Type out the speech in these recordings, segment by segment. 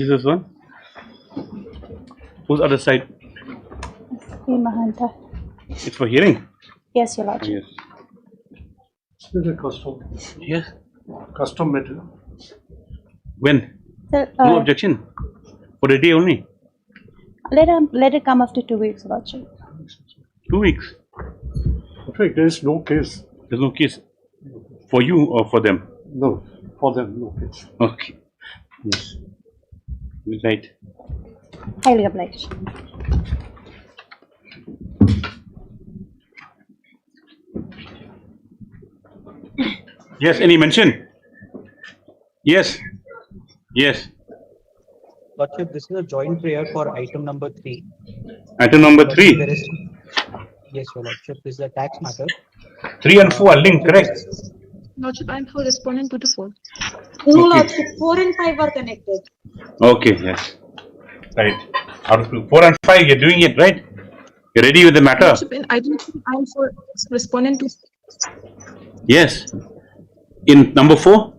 Is this one? Whose other side? Mahanta. It's for hearing? Yes, Your Lordship. Yes. This is a custom. Yes. Custom matter. When? Sir, No objection? For a day only? let it come after 2 weeks, Your Lordship. 2 weeks? In fact, there is no case. There's no case for you or for them? No, for them, no case. Okay. Yes. Right. Highly obliged. Yes, any mention? Yes. Yes. Lordship, this is a joint prayer for item number 3. Item number 3. There is, yes, Your Lordship, this is a tax matter. 3 and 4 are linked, correct? Lordship, I'm for responding to the 4. No, Lordship, 4 and 5 are connected. Okay, yes. Right. Out of 4 and 5, you're doing it, right? You're ready with the matter? Lordship, in item 3, I'm for responding to. Yes. In number 4?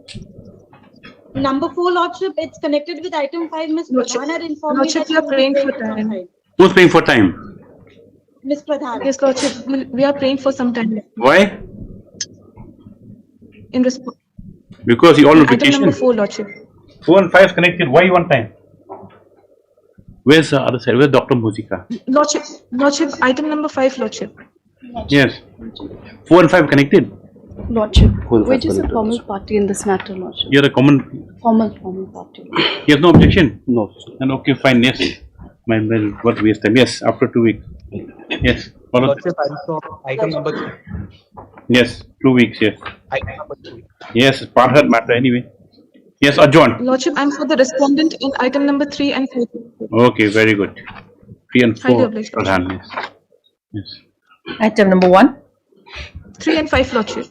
Number 4, Lordship, it's connected with item 5. Ms. Lordship, Pradhan had informed Lordship, me we are that praying you for will pray time. it Who's paying for time? Ms. Pradhan. Yes, Lordship, we are praying for some time. Why? In response. Because you all on Item vacation. number 4, Lordship. 4 and 5 is connected. Why one time? Where's the other side? Where's Dr. Muzika? Lordship, item number 5, Lordship. Yes. 4 and 5 connected. Lordship, which is a formal party in this matter, Lordship? You're a common. Formal party. You have no objection? No. And okay, fine. Yes. My man, what waste time? Yes, after 2 weeks. Yes. Follow. Lordship, I'm for item number 3. Yes, 2 weeks. Yes. Item number 3. Yes, it's part her matter anyway. Yes, adjourn. Lordship, I'm for the respondent in item number 3 and 4. Okay, very good. 3 and 4. Highly obliged, Lordship. Pradhan, yes. Yes. Item number 1. 3 and 5, Lordship.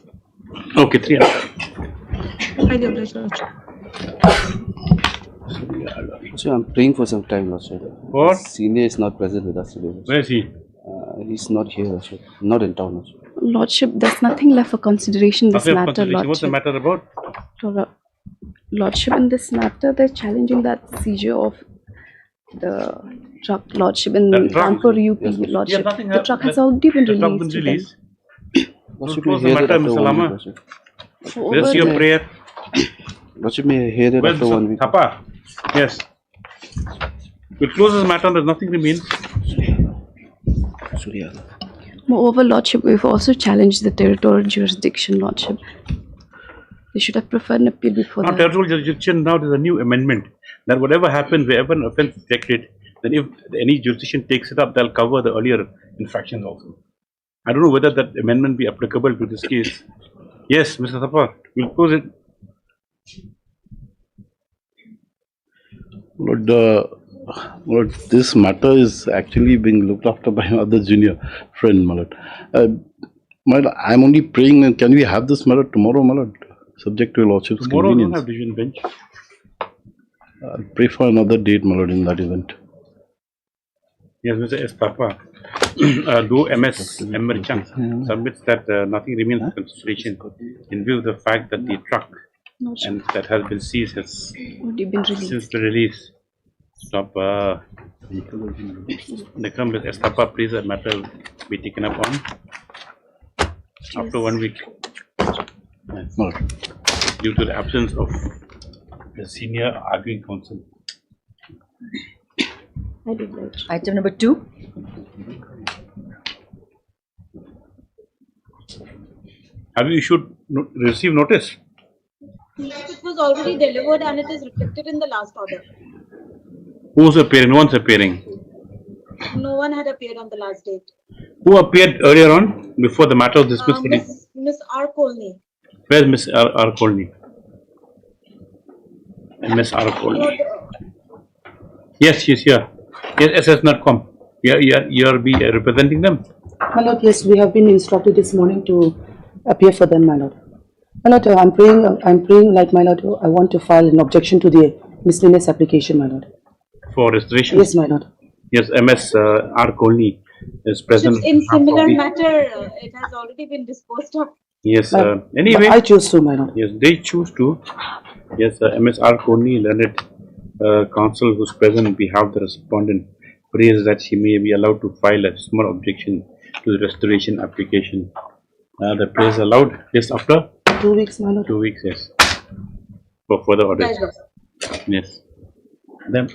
Okay, 3 and 5. Highly obliged, Lordship. So I'm praying for some time, Lordship. What? Senior is not present with us today. Lordship. Where is he? He's not here, Lordship. Not in town, Lordship. Lordship, there's nothing left for consideration in this After matter, consideration, what's the Lordship. matter about? Lordship, in this matter, they're challenging that seizure of the truck, Lordship, in The truck? Kanpur, UP, Yes, Lordship. nothing The happened. truck has already been The truck been released. to them. released. Lordship, close may the hear it matter, after Mr. 1 Lama. week, Lordship. So Where's over your there- prayer? Lordship, may I hear it Where's after 1 week. Thapa? Yes. We close this matter, there's nothing remains. Surya. Moreover, Lordship, we've also challenged the territorial jurisdiction, Lordship. They should have preferred an appeal before Now, that. territorial jurisdiction, now there's a new amendment that whatever happens, wherever an offence is detected, then if any jurisdiction takes it up, they'll cover the earlier infractions also. I don't know whether that amendment be applicable to this case. Yes, Mr. Thapa, we'll close it. Lord, this matter is actually being looked after by another junior friend, my lord. My lord, I'm only praying, can we have this matter tomorrow, my lord? Subject to your lordship's Tomorrow we don't convenience. have division bench. I'll pray for another date, my lord, in that event. Yes, Mr. S. Thapa. Do MS Merchant submits that nothing remains for consideration in view of the fact that the truck and that has been seized has Already been released. since the release. Stop. Nekam with Estapa, please, that matter will be taken up on after 1 week. Yes. My lord. Due to the absence of the senior arguing counsel. Highly obliged. Item number 2. Have you issued receive notice? Yes, it was already delivered and it is reflected in the last order. Who's appearing? No one's appearing. No one had appeared on the last date. Who appeared earlier on before the matter was dismissed? Miss R. Colney. Where's Miss R. Colney? Miss R. Colney. Yes, she's here. Yes, SS not come. You're be representing them. My lord, yes, we have been instructed this morning to appear for them, my lord. My lord, I'm praying like my lord, I want to file an objection to the miscellaneous application, my lord. For restoration? Yes, my lord. Yes, MS R. Colney is present. In similar matter, it has already been disposed of. Yes, But anyway. I choose to, my lord. Yes, they choose to. Yes, MS R. Colney, learned counsel who's present on behalf of the respondent prays that she may be allowed to file a small objection to the restoration application. The prayer is allowed just after 2 weeks, my lord. 2 weeks, yes, for further orders. Yes. Then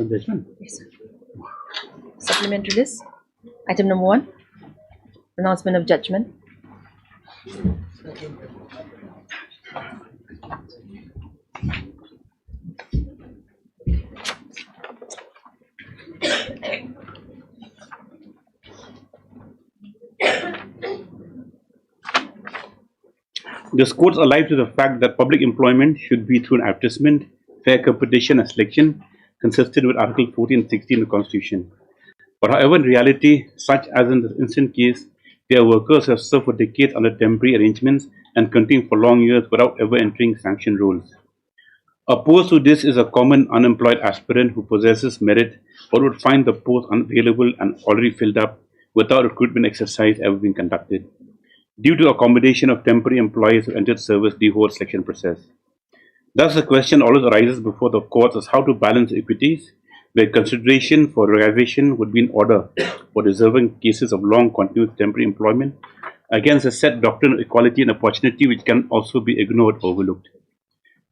Judgment. Yes, sir. Supplementary list. Item number 1. Pronouncement of judgment. This court's alive to the fact that public employment should be through an advertisement, fair competition and selection, consistent with Article 14 and 16 of the Constitution. But however, in reality, such as in the instant case, their workers have served for decades under temporary arrangements and continue for long years without ever entering sanctioned roles. Opposed to this is a common unemployed aspirant who possesses merit but would find the post unavailable and already filled up without recruitment exercise ever being conducted, due to accommodation of temporary employees who entered service the whole selection process. Thus, the question always arises before the courts as how to balance equities, where consideration for realization would be in order for deserving cases of long continuous temporary employment against a set doctrine of equality and opportunity which can also be ignored or overlooked.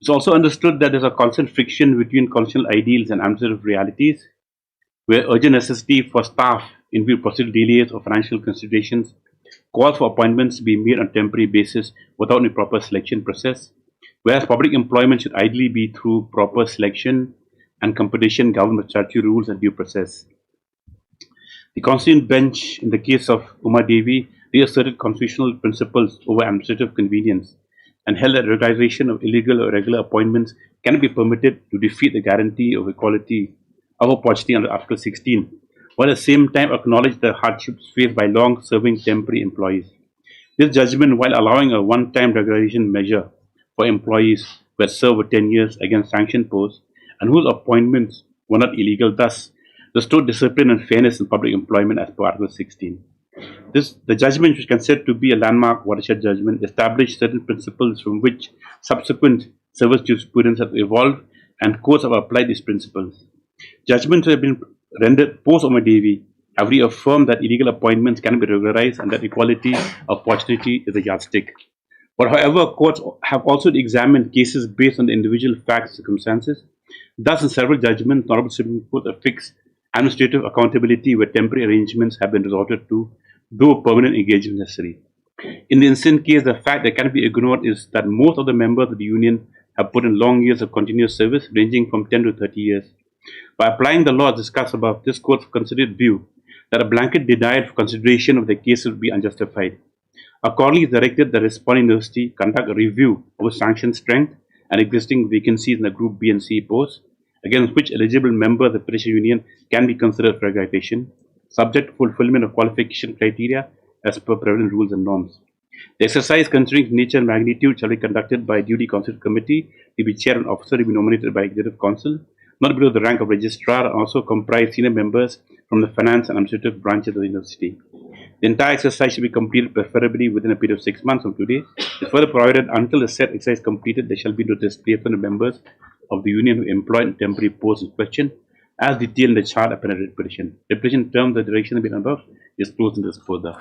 It's also understood that there's a constant friction between constitutional ideals and administrative realities, where urgent necessity for staff in view of procedural delays or financial considerations calls for appointments to be made on a temporary basis without any proper selection process, whereas public employment should ideally be through proper selection and competition governed by statutory rules and due process. The Constituent Bench, in the case of Uma Devi, reasserted constitutional principles over administrative convenience and held that regularization of illegal or irregular appointments cannot be permitted to defeat the guarantee of equality of opportunity under Article 16, while at the same time acknowledge the hardships faced by long-serving temporary employees. This judgment, while allowing a one-time regularization measure for employees who had served for 10 years against sanctioned posts and whose appointments were not illegal, thus restored discipline and fairness in public employment as per Article 16. The judgment, which can said to be a landmark watershed judgment, established certain principles from which subsequent service jurisprudence have evolved and courts have applied these principles. Judgments have been rendered post-Uma Devi have reaffirmed that illegal appointments can be regularized and that equality of opportunity is a yardstick. But however, courts have also examined cases based on the individual facts and circumstances. Thus, in several judgments, the Honorable Supreme Court have fixed administrative accountability where temporary arrangements have been resorted to, though permanent engagement is necessary. In the instant case, the fact that cannot be ignored is that most of the members of the union have put in long years of continuous service, ranging from 10 to 30 years. By applying the laws discussed above, this court considered view that a blanket denial for consideration of the case would be unjustified. Accordingly, it directed the responding university conduct a review of the sanction strength and existing vacancies in the Group B and C posts, against which eligible member of the petition union can be considered for regulation, subject to fulfillment of qualification criteria as per prevalent rules and norms. The exercise, considering its nature and magnitude, shall be conducted by a duly constituted committee to be chaired and officer to be nominated by Executive Council, not below the rank of registrar, and also comprise senior members from the finance and administrative branches of the university. The entire exercise should be completed preferably within a period of 6 months from today. It's further provided until the said exercise is completed, there shall be no displacement of members of the union who employed in temporary posts in question, as detailed in the chart upon a writ petition. The petition term, the direction has been above, is closed in this further.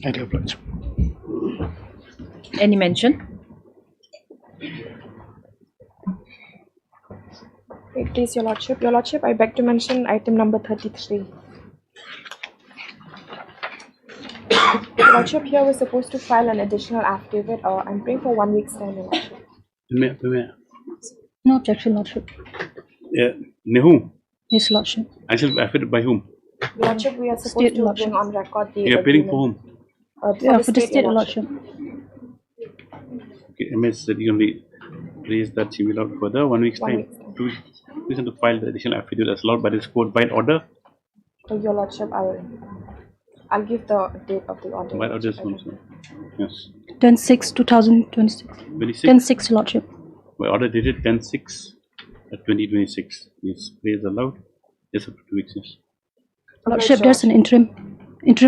I do oblige. Any mention? Please, Your Lordship. Your Lordship, I beg to mention item number 33. Your Lordship, here we're supposed to file an additional affidavit. I'm praying for 1 week's time, Your Lordship. No objection, Lordship. Whom? Yes, Lordship. Actually, affidavit by whom? Your Lordship, we are supposed State to Lordship. bring on record the You are appealing for whom? Yeah, for the State Lordship. Okay, MS said you only raise that she will out further 1 week's 1 time. week's time. 2 weeks. Reason to file the additional affidavit as allowed by this court by order. Your Lordship, I'll give the date of the order. By order, also. Yes. 10/6/2026. 26. 10/6, Lordship. By order dated 10/6/2026. Yes, praise allowed. Yes, up to 2 weeks. Yes. Lordship, there's an interim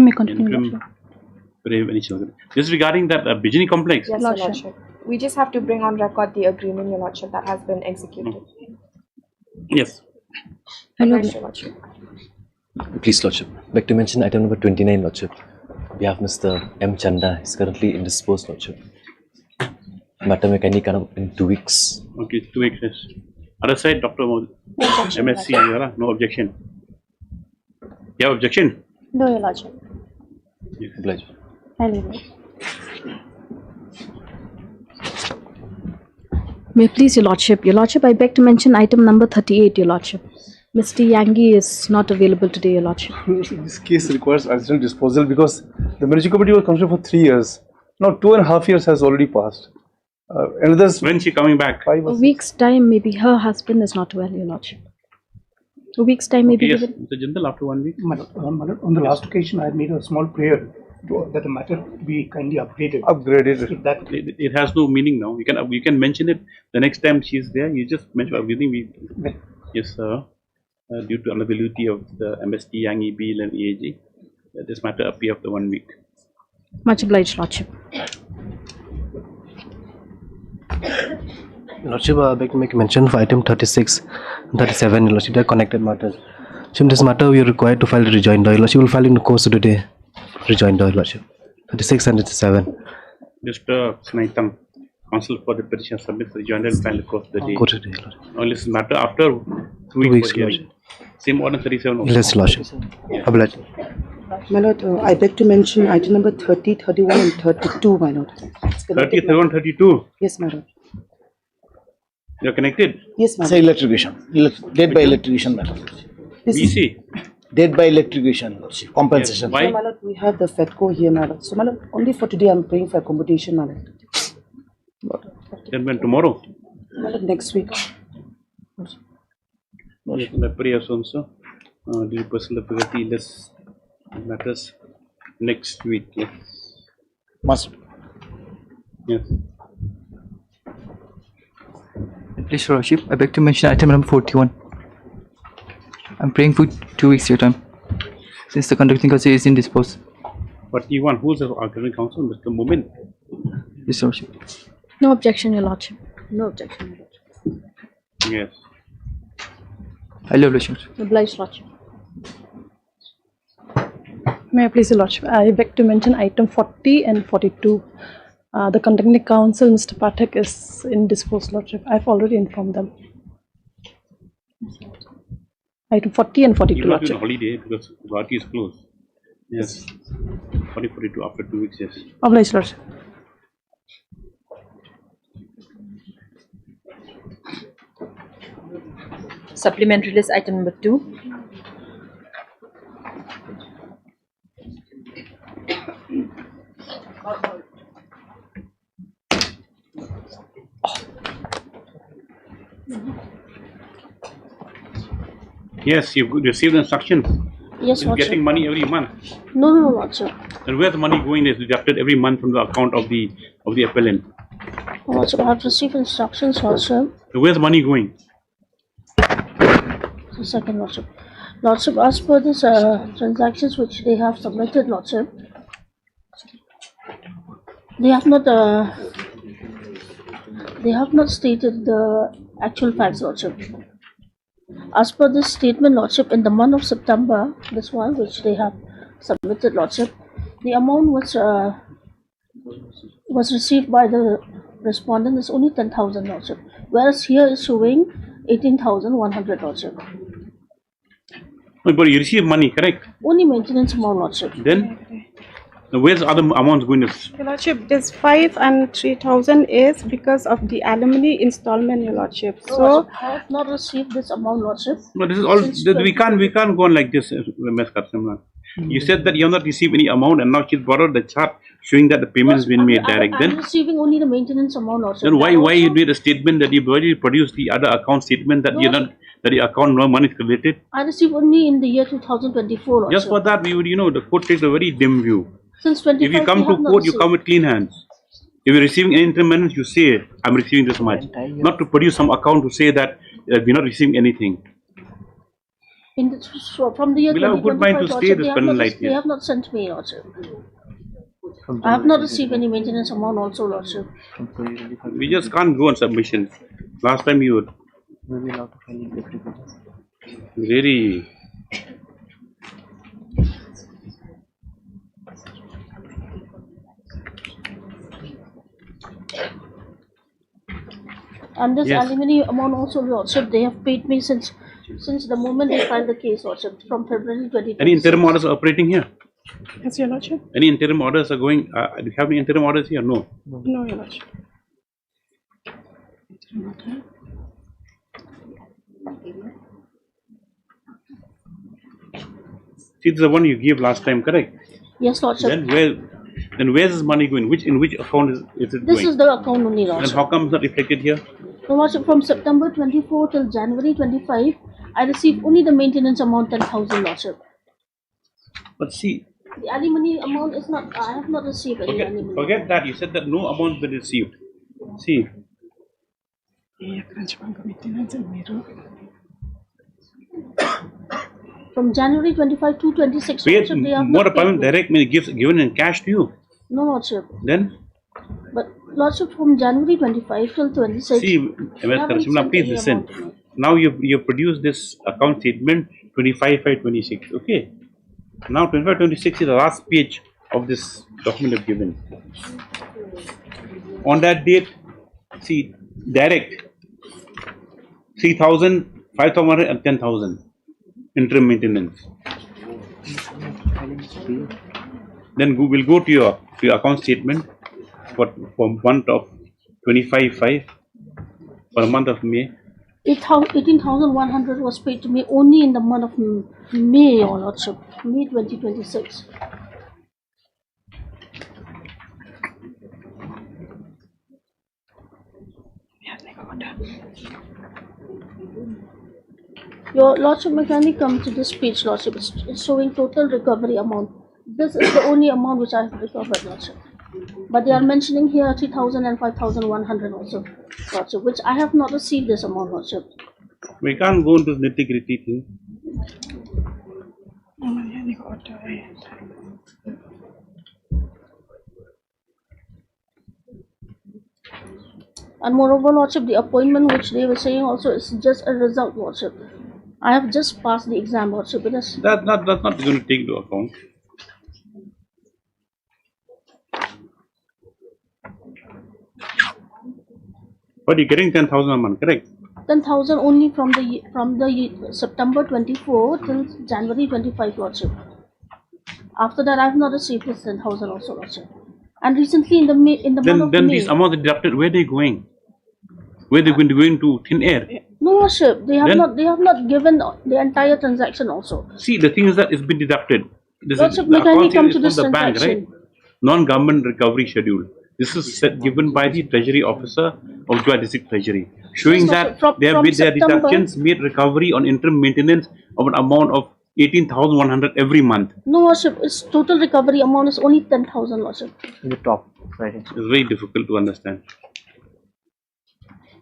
may continue, Interim. Lordship. This is regarding that Bijini complex. Yes, Your Lordship. Lordship. We just have to bring on record the agreement, Your Lordship, that has been executed. Yes. Hello. Yes, Your Lordship. Please, Lordship. Beg to mention item number 29, Lordship. We have Mr. M. Chanda. He's currently indisposed, Lordship. matter may kindly come up in 2 weeks. Okay, 2 weeks. Yes. Other side, Dr. MSc, yeah, no objection. You have objection? No, Your Lordship. Oblige. Anyway. May it please Your Lordship. Your Lordship, I beg to mention item number 38, Your Lordship. Mr. Yangi is not available today, Your Lordship. This case requires urgent disposal because the Ministry Committee was constituted for 3 years. Now 2.5 years has already passed. When is she coming back? A week's time, maybe her husband is not well, Your Lordship. A week's time may be Yes, given. Mr. Jindal, after 1 week. On the last occasion, I had made a small prayer that the matter be kindly updated. Upgraded. It has no meaning now. You can mention it the next time she is there. You just mention everything. Yes, sir. Due to unavailability of the MST, Yangi, Bill, and EAG, this matter appear after 1 week. Much obliged, Lordship. Lordship, I beg to make mention for item 36 and 37, Lordship, they are connected matters. So in this matter, we are required to file a rejoinder. Lordship will file in the course of the day. Rejoinder, Lordship. 36 and 37. Mr. Snaitam, counsel for the petition submits rejoinder and file the course of the day. Course of the day, Lordship. Only this matter after 2 weeks for hearing. Same order 37 also. Yes, Lordship. Oblige. My Lord, I beg to mention item number 30, 31 and 32, my Lord. 30, 31, 32. Yes, my Lord. You are connected? Yes, my Lord. Say electrocution. Dead by electrocution matter. BC. Dead by electrocution. Compensation. Yes. Why? So, my Lord, we have the FEDCO here, my Lord. So, my Lord, only for today I'm praying for accommodation, my Lord. Then when tomorrow? My Lord, next week. Yes, my prayers also. The personal difficulty less matters next week. Yes. Must. Yes. Please, Your Lordship, I beg to mention item number 41. I'm praying for 2 weeks your time, since the conducting counsel is indisposed. 41. Who is the arguing counsel? Mr. Mumin. Yes, Your Lordship. No objection, Your Lordship. No objection, Your Lordship. Yes. I love Lordship. Obliged, Lordship. May I please, Your Lordship? I beg to mention item 40 and 42. The conducting counsel, Mr. Pathak, is indisposed, Lordship. I've already informed them. Item 40 and 42, You will be Lordship. on holiday because Guwahati is closed. Yes. 40, 42 after 2 weeks, yes. Obliged, Lordship. Supplementary list item number 2. Yes, you received the instructions. Yes, He's Lordship. getting money every month. No, Lordship. And where the money going is deducted every month from the account of the appellant. Lordship, I have received instructions, Lordship. So where's the money going? A second, Lordship. Lordship, as per this transactions which they have submitted, Lordship, they have not stated the actual facts, Lordship. As per this statement, Lordship, in the month of September, this one which they have submitted, Lordship, the amount was received by the respondent is only 10,000, Lordship, whereas here is showing 18,100, Lordship. But you receive money, correct? Only maintenance amount, Lordship. Then where's other amounts going to? Your Lordship, this 5 and 3,000 is because of the alimony installment, Your Lordship. So, I have not received this amount, Lordship. No, this is all. We can't go on like this, Ms. Karsamla. You said that you have not received any amount, and now she's borrowed the chart showing that the payment has been made direct. I'm receiving only the maintenance amount, Lordship. Then why you made a statement that you've already produced the other account statement that you're not, that the account no money is credited? I received only in the year 2024, Lordship. Just for that, we would, the court takes a very dim view. Since 25, If you come to court, you come with clean hands. If you're receiving any intermittent, you say, I'm receiving this much. Not to produce some account to say that we're not receiving anything. From the year We'll have a good mind to stay this penal light they here. have not sent me, Lordship. I have not received any maintenance amount also, Lordship. We just can't go on submission. Last time you were very... And this Yes. alimony amount also, Lordship, they have paid me since the moment they filed the case, Lordship, from February 2020. Any interim orders are operating here? Yes, Your Lordship. Any interim orders are going? Do you have any interim orders here? No. No, Your Lordship. See, this is the one you gave last time, correct? Yes, Lordship. Then where's this money going? In which account is it going? This is the account only, Then Lordship. how come it's not reflected here? So, Lordship, from September 24 till January 25, I received only the maintenance amount 10,000, Lordship. But see, The alimony amount is not, I have not received any alimony. forget that. You said that no amount been received. See, From January 25 to 26, wait, Lordship, they have more not paid apparent me. direct means given in cash to you. No, Lordship. Then But Lordship, from January 25 till 26, see, they MS haven't Karishma, sent please any listen. amount to me. Now you produced this account statement 25/5/26. Okay. Now 25/26 is the last page of this document you've given. On that date, see, direct 3,000, 5,100 and 10,000 interim maintenance. Then we'll go to your account statement for month of 25/5 for the month of May. 18,100 was paid to me only in the month of May, Your Lordship, May 2026. Your Lordship, may kindly come to this page, Lordship. It's showing total recovery amount. This is the only amount which I have recovered, Lordship. But they are mentioning here 3,000 and 5,100 also, Lordship, which I have not received this amount, Lordship. We can't go into the nitty-gritty thing. And moreover, Lordship, the appointment which they were saying also is just a result, Lordship. I have just passed the exam, Lordship. That's That's not going to take into account. But you're getting 10,000 a month, correct? 10,000 only from the September 24 till January 25, Lordship. After that, I have not received this 10,000 also, Lordship. And recently in the month of Then May, these amounts are deducted. Where are they going? Where they going to go into thin air? no, Lordship, they have Then- not given the entire transaction also. See, the thing is that it's been deducted. This Lordship, the may kindly account come is to from this the bank, right? transaction. Non-government recovery schedule. This is given by the Treasury Officer of Jua District Treasury, showing Yes, that from- they have from made their September- deductions, made recovery on interim maintenance of an amount of 18,100 every month. No, Lordship, its total recovery amount is only 10,000, Lordship. In the top, right? It's very difficult to understand.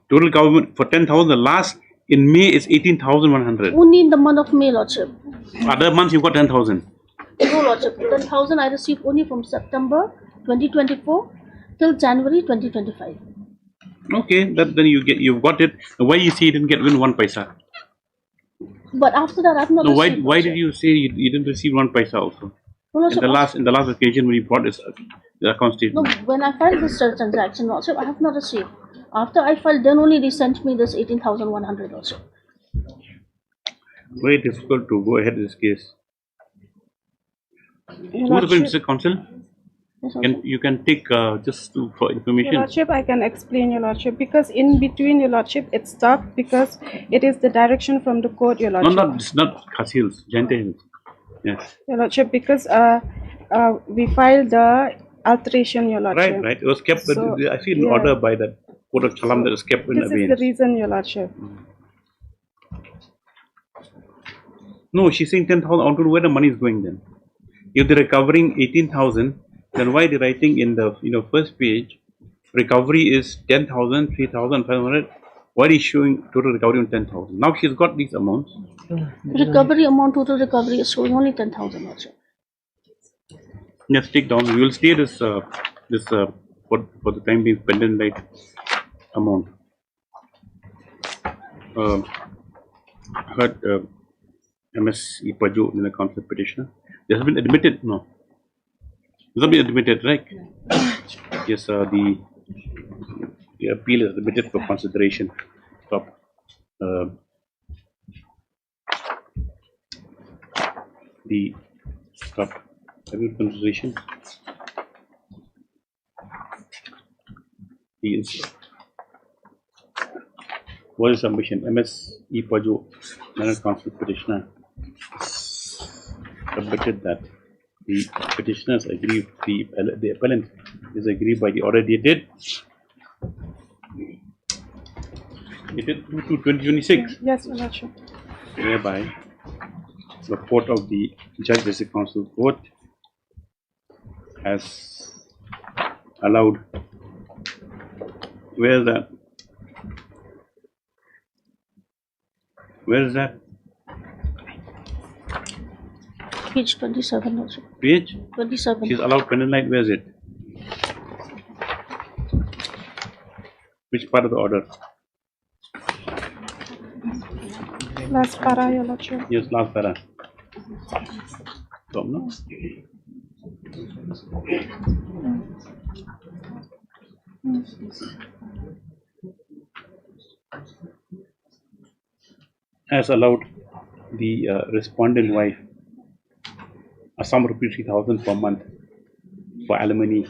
Total government for 10,000, the last in May is 18,100. Only in the month of May, Lordship. Other months you got 10,000. No, Lordship, 10,000 I received only from September 2024 till January 2025. Okay, then you've got it. Why you say you didn't get even 1 paisa? But after that, I've not No, why received. did you say you didn't receive 1 paisa also? No, Lordship, In the last occasion when you brought this the account no, statement. when I filed this transaction, Lordship, I have not received. After I filed, then only they sent me this 18,100 also. Very difficult to go ahead in this case. Your Who is going Lordship, to counsel? You can take for information. Your Lordship, I can explain, Your Lordship, because in between, Your Lordship, it's stuck because it is the direction from the court, Your No, Lordship. it's not Khasils, Gentile. Yes. Your Lordship, because we filed the alteration, Your Lordship. Right. It was kept. So, I see an yeah. order by the Court of Chalam that was kept in This is the abeyance. reason, Your Lordship. No, she's saying 10,000. I want to know where the money is going then. If they're recovering 18,000, then why they're writing in the first page recovery is 10,000, 3,500. Why is showing total recovery on 10,000? Now she's got these amounts. Recovery amount, total recovery is showing only 10,000 Lordship. Let's take down. We will stay this for the time being pending like amount. I heard MS Ipaju in the counsel petitioner. This has been admitted. No, this has been admitted, right? Yes. The appeal is submitted for consideration. Stop. The stop. Appeal consideration. What is submission? MS E. Paju, Manor Council petitioner, submitted that the petitioners agree, the appellant is aggrieved by the order dated 2/2026. Yes, Your Lordship. Whereby the court of the judge district council court has allowed, where is that? Where is that? Page 27 also. Page? 27. She's allowed pendant light, where is it? Which part of the order? Last para, Your Lordship. Yes, last para. Stop, no? Has allowed the respondent wife a sum of rupees 3,000 per month for alimony,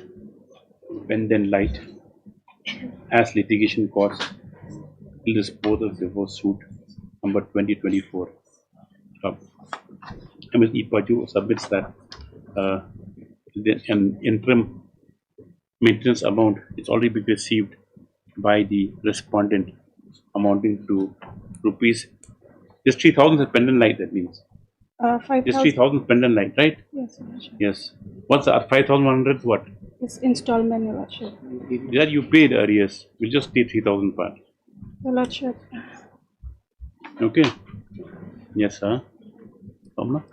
pendant light, as litigation costs will dispose of divorce suit number 2024. Ms. Ipaju submits that an interim maintenance amount is already been received by the respondent, amounting to rupees. This 3,000 is pendant light, that means. 5,000. This 3,000 pendant light, right? Yes, Your Lordship. Yes. What's the 5,100? What? It's installment, Your Lordship. That you paid arrears. We'll just pay 3,000 part. Your Lordship. Okay. Yes, sir. Kamla?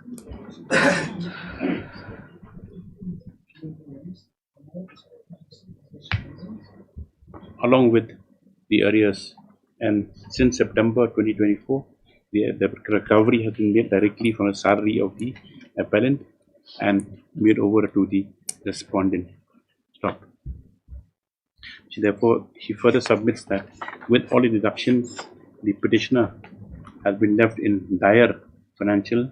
Along with the arrears, and since September 2024, the recovery has been made directly from the salary of the appellant and made over to the respondent. Stop. Therefore, he further submits that with all the deductions, the petitioner has been left in dire financial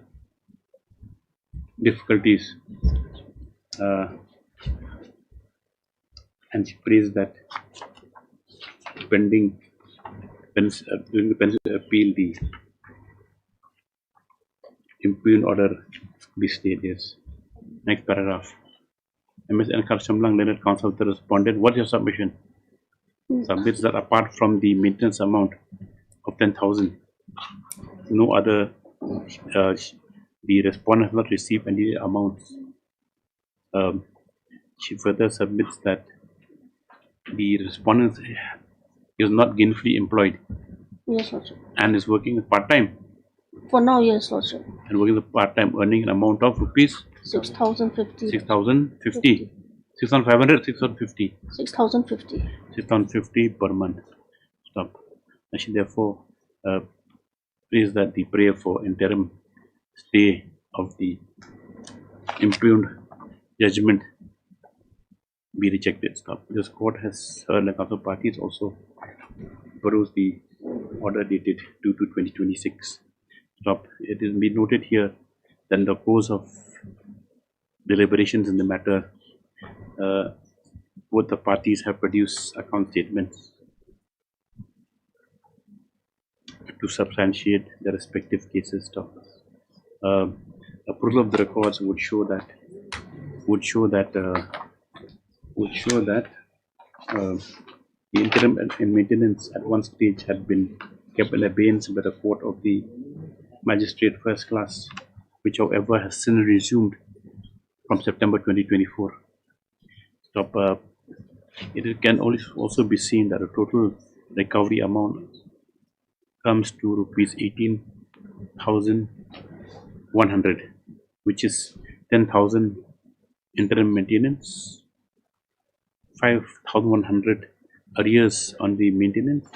difficulties, and she prays that pending appeal, the impugned order be stayed. Yes. Next paragraph. MS Enkar Shamlang, Leonard Counsel, the respondent. What's your submission? Submits that apart from the maintenance amount of 10,000, no other, the respondent has not received any amounts. She further submits that the respondent is not gainfully employed. Yes, Lordship. And is working part time. For now, yes, Lordship. And working part time, earning an amount of rupees 6,050. 6,050. 6,500, 6,050. 6,050. 6,050 per month. Stop. And she therefore prays that the prayer for interim stay of the impugned judgment be rejected. Stop. This court has heard, like other parties, also perused the order dated 2/2026. Stop. It is been noted here that in the course of deliberations in the matter, both the parties have produced account statements to substantiate their respective cases. Stop. Approval of the records would show that the interim and maintenance at one stage had been kept in abeyance by the court of the magistrate first class, which however has since resumed from September 2024. Stop. It can also be seen that the total recovery amount comes to rupees 18,100, which is 10,000 interim maintenance, 5,100 arrears on the maintenance,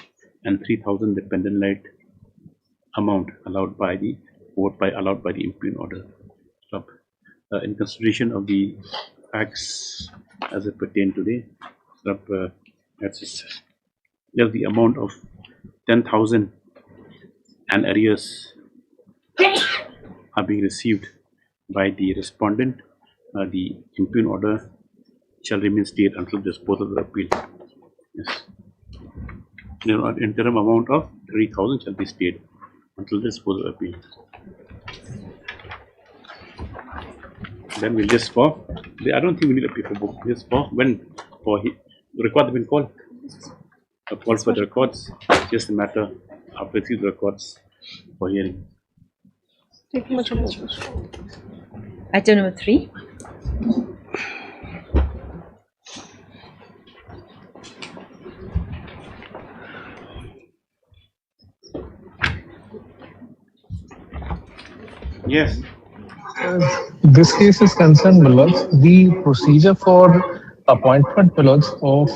and 3,000 dependent light amount allowed by the court allowed by the impugned order. Stop. In consideration of the facts as it pertain today, stop. That's There's the amount of 10,000 and arrears are being received by the respondent. The impugn order shall remain stayed until disposal of the appeal. Yes. The interim amount of 3,000 shall be stayed until disposal of appeal. Then we'll just for, I don't think we need a paper book, just for when, for the record have been called. A call for the records, just a matter of receiving the records for hearing. Item number 3. Yes. This case is concerned, my lords, the procedure for appointment, my lords, of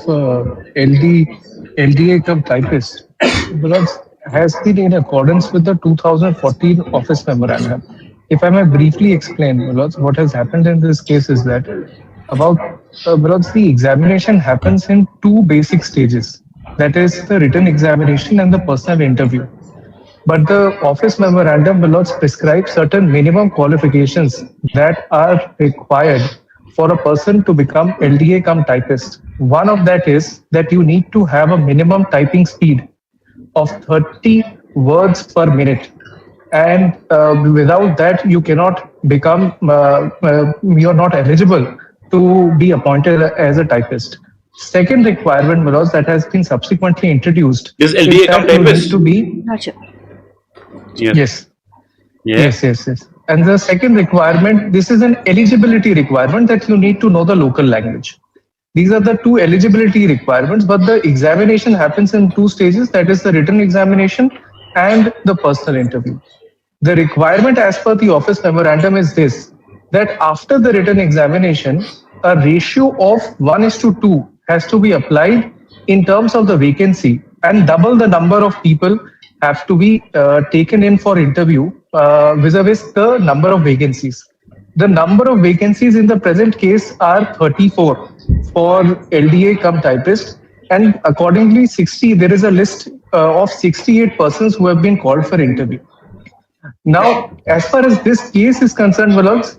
LDA cum typist, my lords, has been in accordance with the 2014 office memorandum. If I may briefly explain, my lords, what has happened in this case is that my lords, the examination happens in 2 basic stages. That is the written examination and the personal interview. But the office memorandum will not prescribe certain minimum qualifications that are required for a person to become LDA cum typist. One of that is that you need to have a minimum typing speed of 30 words per minute. And without that, you cannot become, you are not eligible to be appointed as a typist. Second requirement, Milos, that has been subsequently introduced is LDA cum typist to be. Yes. Yes. And the second requirement, this is an eligibility requirement that you need to know the local language. These are the 2 eligibility requirements, but the examination happens in 2 stages, that is the written examination and the personal interview. The requirement as per the office memorandum is this, that after the written examination, a ratio of 1:2 has to be applied in terms of the vacancy, and double the number of people have to be taken in for interview vis-a-vis the number of vacancies. The number of vacancies in the present case are 34 for LDA cum typist, and accordingly there is a list of 68 persons who have been called for interview. Now, as far as this case is concerned, Valaks,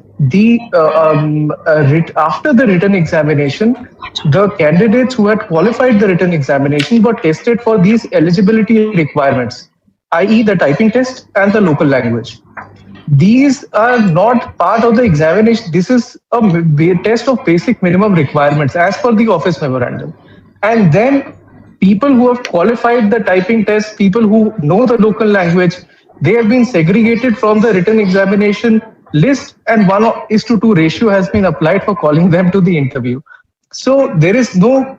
after the written examination, the candidates who had qualified the written examination were tested for these eligibility requirements, i.e. the typing test and the local language. These are not part of the examination. This is a test of basic minimum requirements as per the office memorandum. And then people who have qualified the typing test, people who know the local language, they have been segregated from the written examination list, and 1:2 ratio has been applied for calling them to the interview. So there is no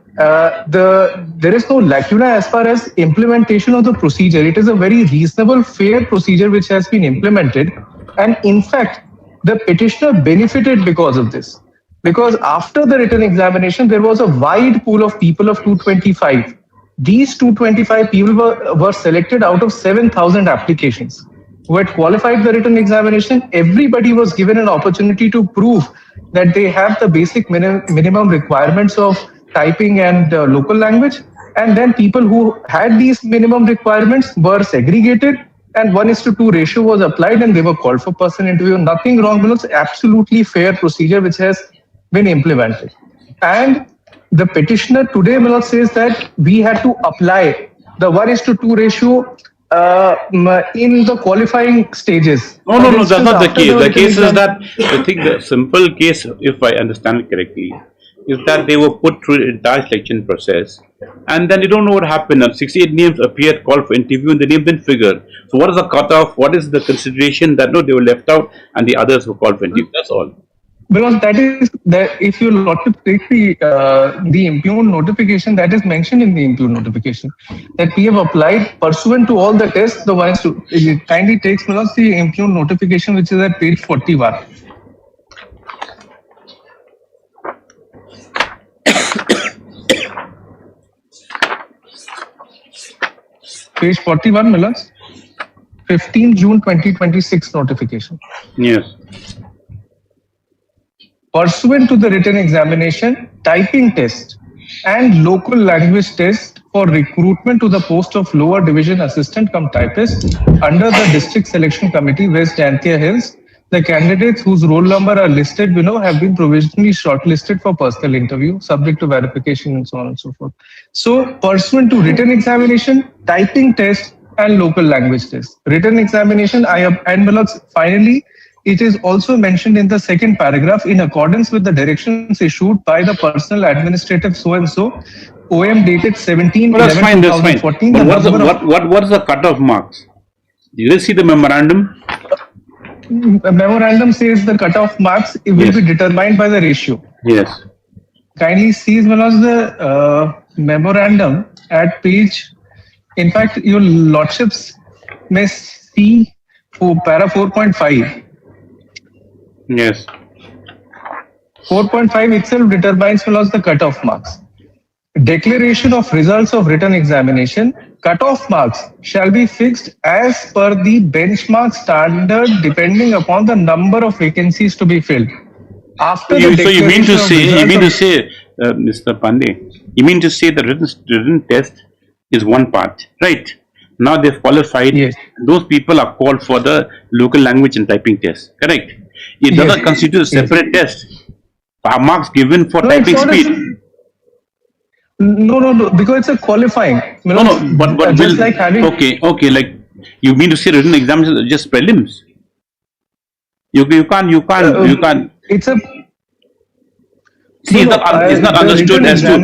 lacuna as far as implementation of the procedure. It is a very reasonable, fair procedure which has been implemented, and in fact, the petitioner benefited because of this. Because after the written examination, there was a wide pool of people of 225. These 225 people were selected out of 7,000 applications who had qualified the written examination. Everybody was given an opportunity to prove that they have the basic minimum requirements of typing and local language. And then people who had these minimum requirements were segregated, and 1:2 ratio was applied, and they were called for personal interview. Nothing wrong, but it's absolutely fair procedure which has been implemented. And the petitioner today, Milot, says that we had to apply the 1:2 ratio in the qualifying stages. No, that's not the case. The case is that, I think the simple case, if I understand it correctly, is that they were put through the entire selection process, and then you don't know what happened. 68 names appeared, called for interview, and the name didn't figure. So what is the cutoff? What is the consideration that no, they were left out and the others were called for interview? That's all. Because that is that if you take the impugn notification that is mentioned in the impugn notification, that we have applied pursuant to all the tests, the ones to it kindly takes the impugn notification which is at page 41. Page 41, Millers. 15 June 2026 notification. Yes. Pursuant to the written examination, typing test and local language test for recruitment to the post of lower division assistant cum typist under the district selection committee, West Jantia Hills. The candidates whose roll number are listed below have been provisionally shortlisted for personal interview, subject to verification and so on and so forth. So, pursuant to written examination, typing test, and local language test. Written examination, and finally, it is also mentioned in the second paragraph, in accordance with the directions issued by the personal administrative so-and-so, OM dated 17/11/2014. Well, that's fine, that's fine. But what is the cutoff marks? You will see the memorandum. The memorandum says the cutoff marks will be determined by the ratio. Yes. Kindly see the memorandum at page. In fact, your lordships may see for para 4.5. Yes. 4.5 itself determines the cutoff marks. Declaration of results of written examination. Cutoff marks shall be fixed as per the benchmark standard depending upon the number of vacancies to be filled. After So you mean to say, Mr. Pandey, you mean to say the written test is one part, right? Now they've qualified. Yes. Those people are called for the local language and typing test, correct? It doesn't constitute a separate test. Are marks given for typing speed? No, because it's a qualifying. But just like having. Okay, like you mean to say written examinations are just prelims? You can't. It's a. See, it's not understood as to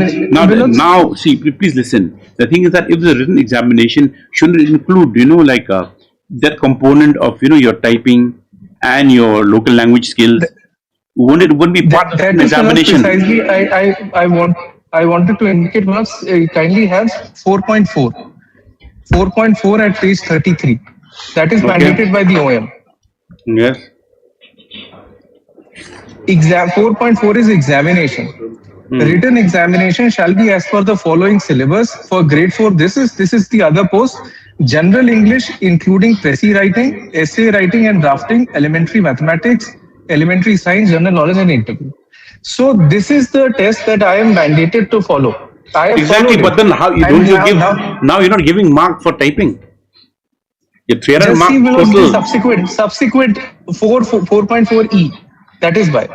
now. See, please listen. The thing is that if the written examination shouldn't include, that component of your typing and your local language skills, wouldn't be part of the examination. Precisely, I wanted to indicate. Kindly have 4.4. 4.4 at page 33. That is mandated by the OM. Yes. 4.4 is examination. Written examination shall be as per the following syllabus. For grade 4, this is the other post. General English, including Pressy writing, essay writing and drafting, elementary mathematics, elementary science, general knowledge and interview. So this is the test that I am mandated to follow. Exactly, but then how now you're not giving mark for typing. You're 300 mark total. Subsequent 4.4E. That is why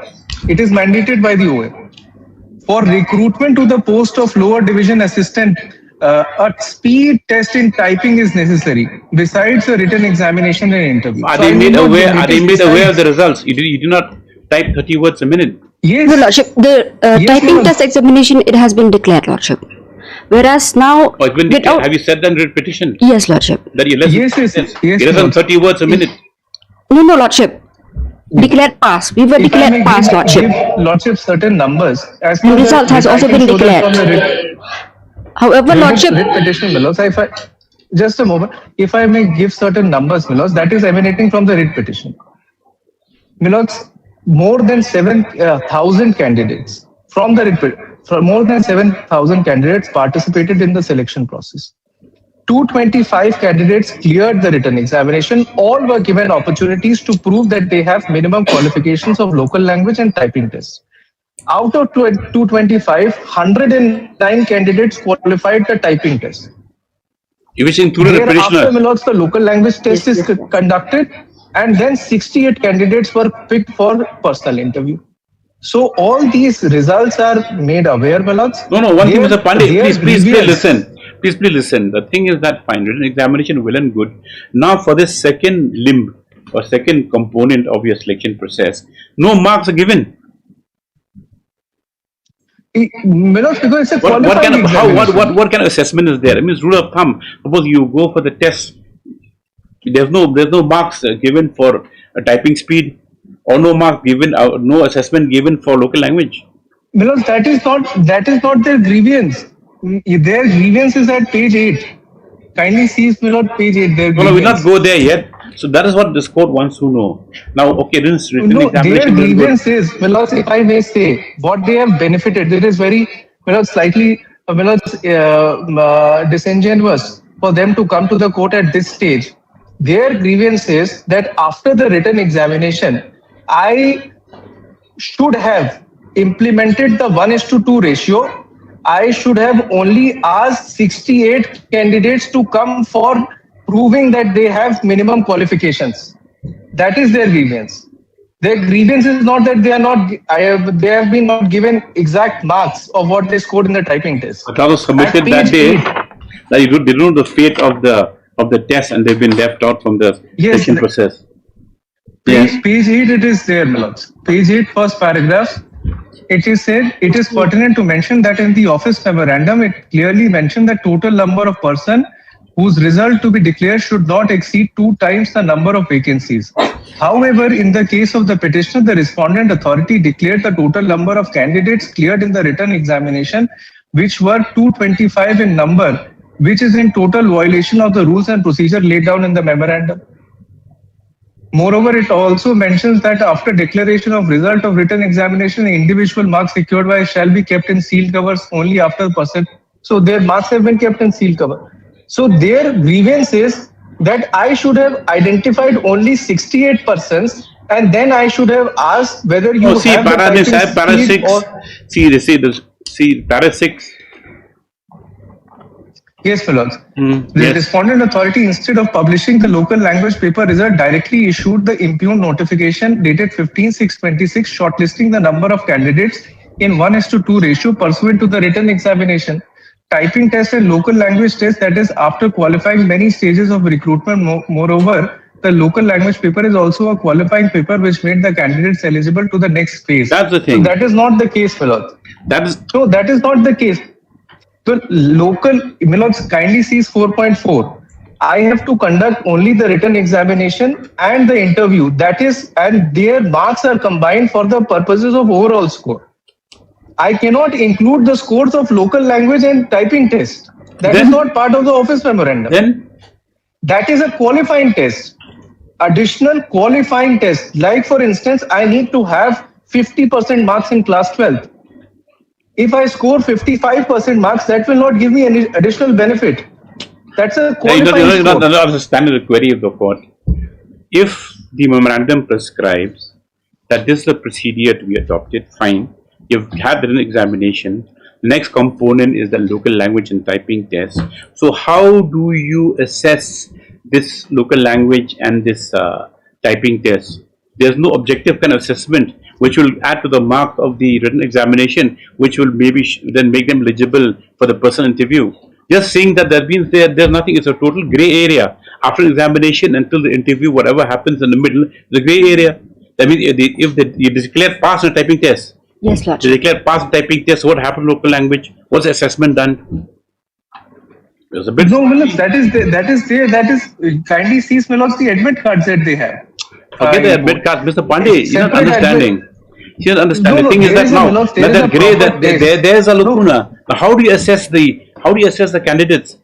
it is mandated by the OM. For recruitment to the post of lower division assistant, a speed test in typing is necessary besides a written examination and interview. Are they made aware of the results? You do not type 30 words a minute. Yes. No, Lordship, the typing test examination, it has been declared, Lordship. Whereas now, It's been declared. Have you said that in writ petition? Yes, Lordship. That you're less than 30 words a minute. No, Lordship. Declared pass. We were declared pass, Lordship. Lordship, certain numbers. As the result has also been declared. However, Lordship. Petition, just a moment. If I may give certain numbers, that is emanating from the writ petition. More than 7,000 candidates from the writ more than 7,000 candidates participated in the selection process. 225 candidates cleared the written examination. All were given opportunities to prove that they have minimum qualifications of local language and typing tests. Out of 225, 109 candidates qualified the typing test. Which included a petitioner. After the local language test is conducted, and then 68 candidates were picked for personal interview. So all these results are made aware, Malats. No, one thing, Mr. Pandey, please listen. Please listen. The thing is that fine, written examination well and good. Now for this second limb or second component of your selection process, no marks are given. Because it's a what kind of assessment is there? I mean, rule of thumb. Suppose you go for the test, there's no marks given for typing speed, or no mark given, no assessment given for local language. Because that is not their grievance. Their grievance is at page 8. Kindly see page 8. No, we'll not go there yet. So that is what this court wants to know. Now, okay, written examination. Their grievance is, if I may say, what they have benefited. It is very, slightly disingenuous for them to come to the court at this stage. Their grievance is that after the written examination, I should have implemented the 1:2 ratio I should have only asked 68 candidates to come for proving that they have minimum qualifications. That is their grievance. Their grievance is not that they are not. They have been not given exact marks of what they scored in the typing test. But that was submitted that day. That you didn't know the fate of the test, and they've been left out from the selection process. Page 8, it is there, my lords. Page 8, first paragraph. It is said, it is pertinent to mention that in the office memorandum, it clearly mentioned the total number of person whose result to be declared should not exceed 2 times the number of vacancies. However, in the case of the petitioner, the respondent authority declared the total number of candidates cleared in the written examination, which were 225 in number, which is in total violation of the rules and procedure laid down in the memorandum. Moreover, it also mentions that after declaration of result of written examination, the individual marks secured by shall be kept in sealed covers only after person. So their marks have been kept in sealed cover. So their grievance is that I should have identified only 68 persons, and then I should have asked whether you see, have para 6. or See, para 6. Yes, my lords. The respondent authority, instead of publishing the local language paper result, directly issued the impugned notification dated 15/6/26 shortlisting the number of candidates in 1:2 ratio pursuant to the written examination, typing test and local language test, that is after qualifying many stages of recruitment. Moreover, the local language paper is also a qualifying paper which made the candidates eligible to the next phase. That's the thing. So that is not the case, my lords. That is not the case. The local, my lords, kindly sees 4.4. I have to conduct only the written examination and the interview. That is, and their marks are combined for the purposes of overall score. I cannot include the scores of local language and typing test. That is not part of the office memorandum. Then that is a qualifying test. Additional qualifying test. Like for instance, I need to have 50% marks in class 12th. If I score 55% marks, that will not give me any additional benefit. That's a qualifying You're not understanding the query of the court. If the memorandum prescribes that this is the procedure to be adopted, fine. You've had an examination. The next component is the local language and typing test. So how do you assess this local language and this typing test? There's no objective kind of assessment which will add to the mark of the written examination, which will maybe then make them eligible for the personal interview. Just saying that there's nothing, it's a total grey area. After examination until the interview, whatever happens in the middle, the grey area. That means if you declare pass on a typing test, yes, Lord. They declare pass on typing test, what happened to local language? What's the assessment done? There's a bit. No, that is kindly sees, my lords, the admit cards that they have. Okay, the admit cards, Mr. Pandey, you're not understanding. You're not understanding. The thing is that now, that grey, that there's a lacuna. Now, how do you assess the candidates?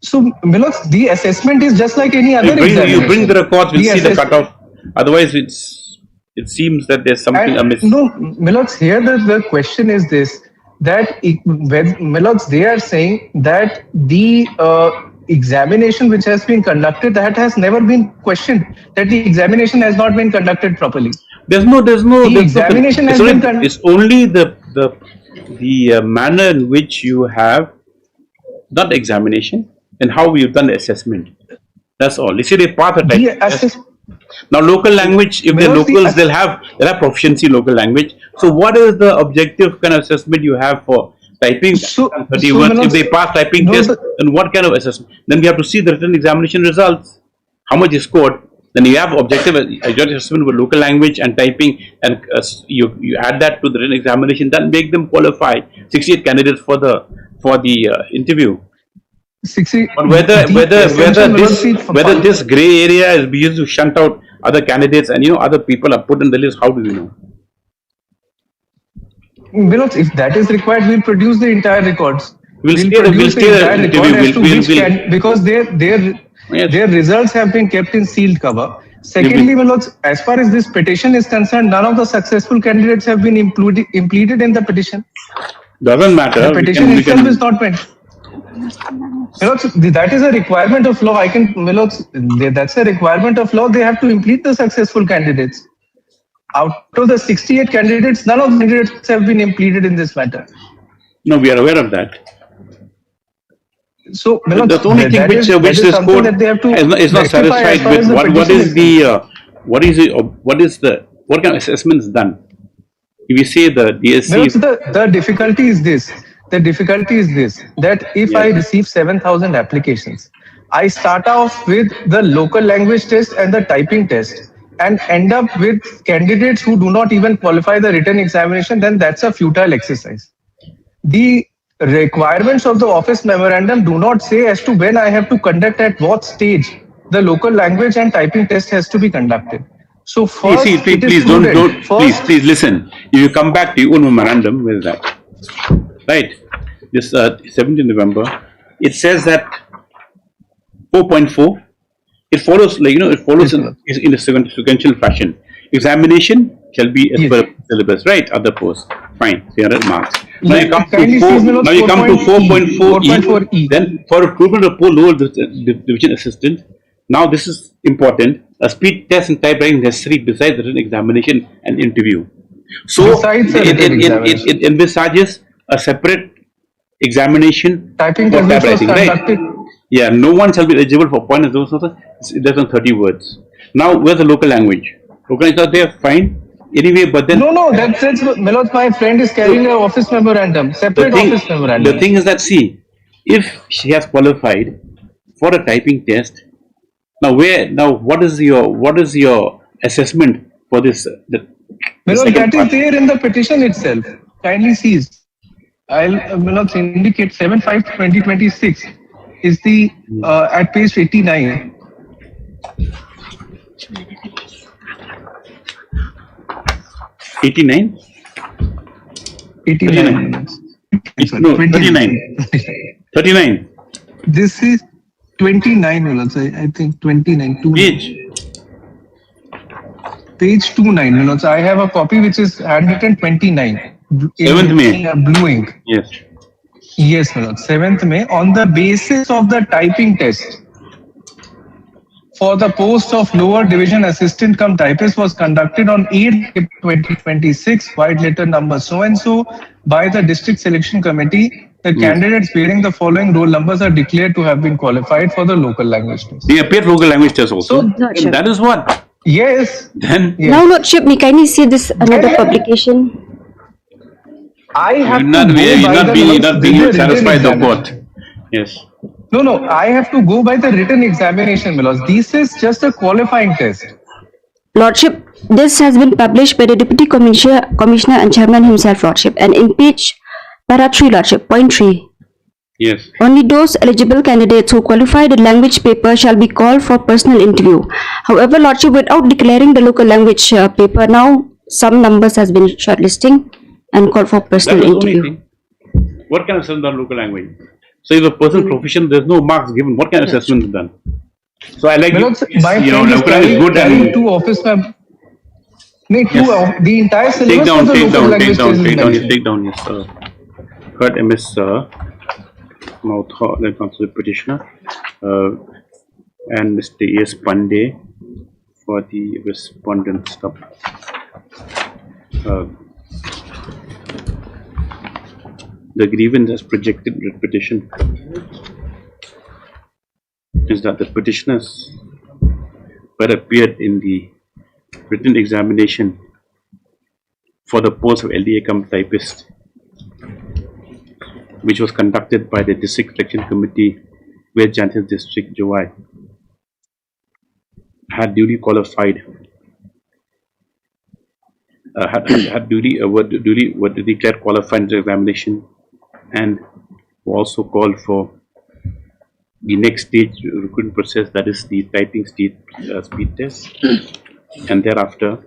So, my lords, the assessment is just like any other examination. You bring the records, we'll see the cutoff. Otherwise, it seems that there's something amiss. No, my lords, here the question is this, that my lords, they are saying that the examination which has been conducted, that has never been questioned, that the examination has not been conducted properly. There's no examination has been conducted. It's only the manner in which you have done the examination and how you've done the assessment. That's all. You see, they pass a type. Now, local language, if they're locals, they'll have proficiency in local language. So, what is the objective kind of assessment you have for typing? If they pass typing test, then what kind of assessment? Then we have to see the written examination results. How much is scored? Then you have objective assessment with local language and typing, and you add that to the written examination. That make them qualify. 68 candidates for the interview. But whether this grey area is used to shunt out other candidates and other people are put in the list, how do you know? If that is required, we'll produce the entire records. We'll produce the interview because their results have been kept in sealed cover. Secondly, as far as this petition is concerned, none of the successful candidates have been included in the petition. Doesn't matter. The petition itself is not meant. That is a requirement of law. That's a requirement of law. They have to implement the successful candidates. Out of the 68 candidates, none of the candidates have been implemented in this matter. No, we are aware of that. So, The only thing which this court that they have to is not satisfied with what kind of assessments done. If we say the DSC, the difficulty is this. The difficulty is this, that if I receive 7,000 applications, I start off with the local language test and the typing test and end up with candidates who do not even qualify the written examination, then that's a futile exercise. The requirements of the office memorandum do not say as to when I have to conduct at what stage the local language and typing test has to be conducted. So first, please listen. If you come back to your own memorandum, where is that? Right, this 17th November, it says that 4.4, it follows in a sequential fashion. Examination shall be as per syllabus, right? Other posts, fine, 300 marks. Now you come to 4.4E. Then for recruitment of poor lower division assistant, now this is important. A speed test and typewriting necessary besides written examination and interview. So it envisages a separate examination typing for test typewriting, right? Yeah, no one shall be eligible for point of those less than 30 words. Now, where's the local language? Local language are there, fine. Anyway, but then no, that's Melod, my friend is carrying an office memorandum, separate office memorandum. The thing is that, see, if she has qualified for a typing test, what is your assessment for this? Melod, that is there in the petition itself. Kindly see. I'll indicate 7/5/2026 is the at page 89. $89? 89. No, 39. 39. This is 29, I think 29. Page 29. I have a copy which is handwritten 29. 7th May. Blue ink. Yes. Yes, Manoj. 7th May. On the basis of the typing test for the post of lower division assistant cum typist was conducted on 8th 2026, white letter number so and so by the district selection committee. The candidates bearing the following roll numbers are declared to have been qualified for the local language test. They appear local language test also. So, that is what. Yes. Then now, Lordship, may kindly see this another publication. I have you're not being satisfied the court. Yes. No, I have to go by the written examination, Milos. This is just a qualifying test. Lordship, this has been published by the Deputy Commissioner and Chairman himself, Lordship, and in page para 3, Lordship, point 3. Yes. Only those eligible candidates who qualify the language paper shall be called for personal interview. However, Lordship, without declaring the local language paper, now some numbers has been shortlisting and call for personal interview. What kind of assessment on local language? So if a person proficient, there's no marks given. What kind of assessment is done? So I like local language is good and two office the entire syllabus of the local language take down, yes, sir. Heard MS Mauthor, then comes the petitioner, and Mr. A.S. Pandey for the respondent stop. The grievance as projected petition is that the petitioners were appeared in the written examination for the post of LDA cum typist, which was conducted by the District Selection Committee, where Jantin District Jowai had duly qualified, had duly declared qualified in the examination, and also called for the next stage recruitment process, that is the typing speed test, and thereafter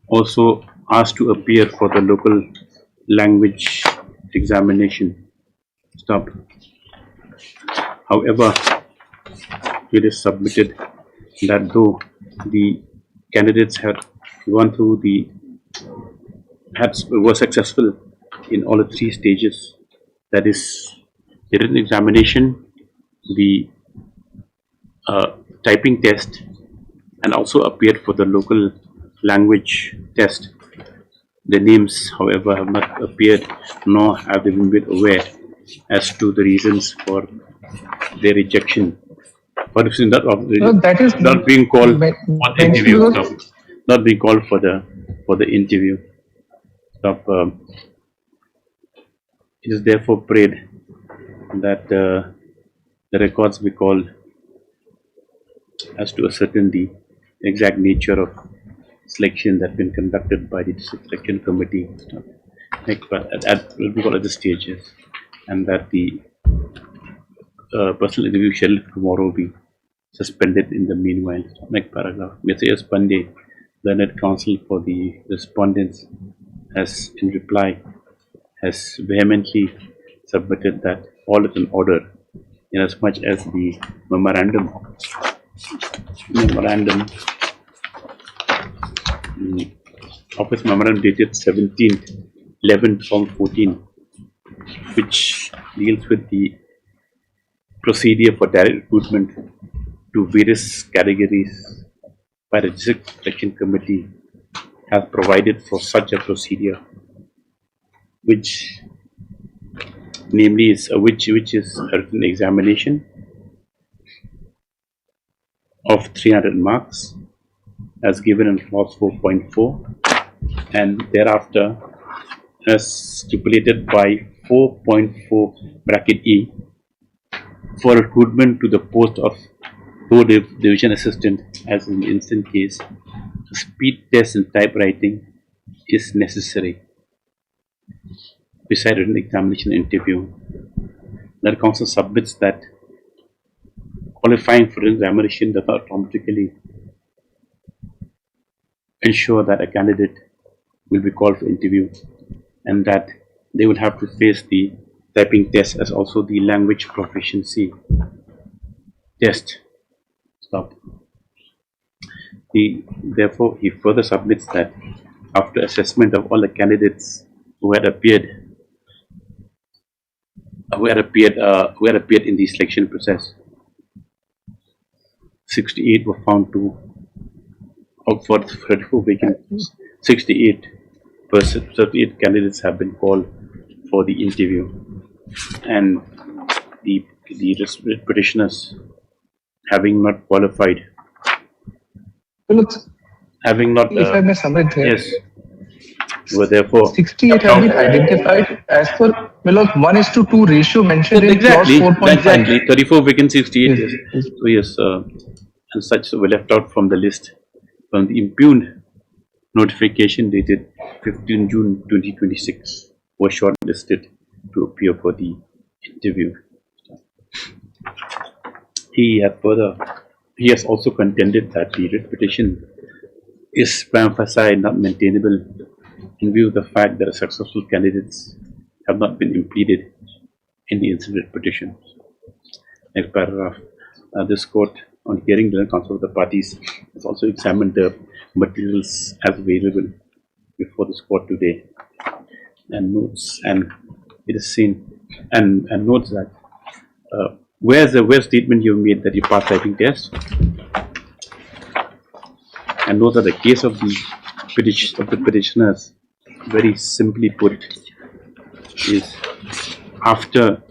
also asked to appear for the local language examination. However, it is submitted that though the candidates had gone through were successful in all the 3 stages, that is the written examination, the typing test, and also appeared for the local language test. The names, however, have not appeared, nor have they been made aware as to the reasons for their rejection. For instance, that is not being called for the mentioned interview. because Stop. Not being called for the interview. Stop. It is therefore prayed that the records be called as to ascertain the exact nature of selection that has been conducted by the selection committee at the stages, and that the personal interview shall tomorrow be suspended in the meanwhile. Next paragraph. Mr. S. Pandey, learned counsel for the respondents, has in reply has vehemently submitted that all is in order, inasmuch as the memorandum office memorandum dated 17/11/14, which deals with the procedure for direct recruitment to various categories by the district selection committee, has provided for such a procedure, which namely is which is a written examination of 300 marks as given in clause 4.4, and thereafter as stipulated by 4.4 bracket E for recruitment to the post of division assistant, as in the instant case, a speed test in typewriting is necessary beside written examination interview. The council submits that qualifying for examination does not automatically ensure that a candidate will be called for interview, and that they will have to face the typing test as also the language proficiency test. Stop. Therefore, he further submits that after assessment of all the candidates who had appeared in the selection process, 68 were found to opt for 34 vacancies. 38 candidates have been called for the interview, and the petitioners, having not qualified, having not if I may summarize here, yes, were therefore 68 have been identified as per 1:2 ratio mentioned in clause 4.5. Exactly, 34 vacancies, 68 yes. So yes, and such were left out from the list from the impugned notification dated 15 June 2026 were shortlisted to appear for the interview. He has also contended that the writ petition is prima facie not maintainable in view of the fact that successful candidates have not been impleaded in the incident petition. Next paragraph. This court, on hearing the counsel of the parties, has also examined the materials as available before this court today, and notes, and it is seen, and notes that where's statement you made that you passed typing test, and note that the case of the petitioners, very simply put, is after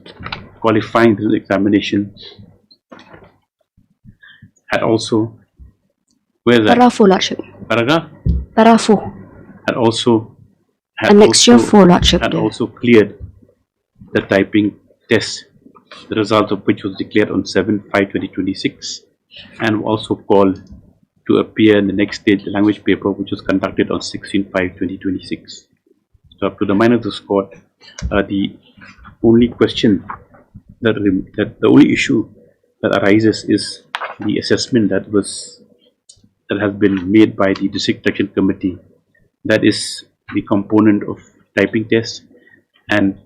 qualifying the examination had also, where is that? Paragraph 4, Lordship. Paragraph? Paragraph 4. Had also cleared the typing test, the result of which was declared on 7/5/2026, and also called to appear in the next stage language paper, which was conducted on 16/5/2026. So up to the mind of this court, the only question that the only issue that arises is the assessment that has been made by the district selection committee, that is the component of typing test and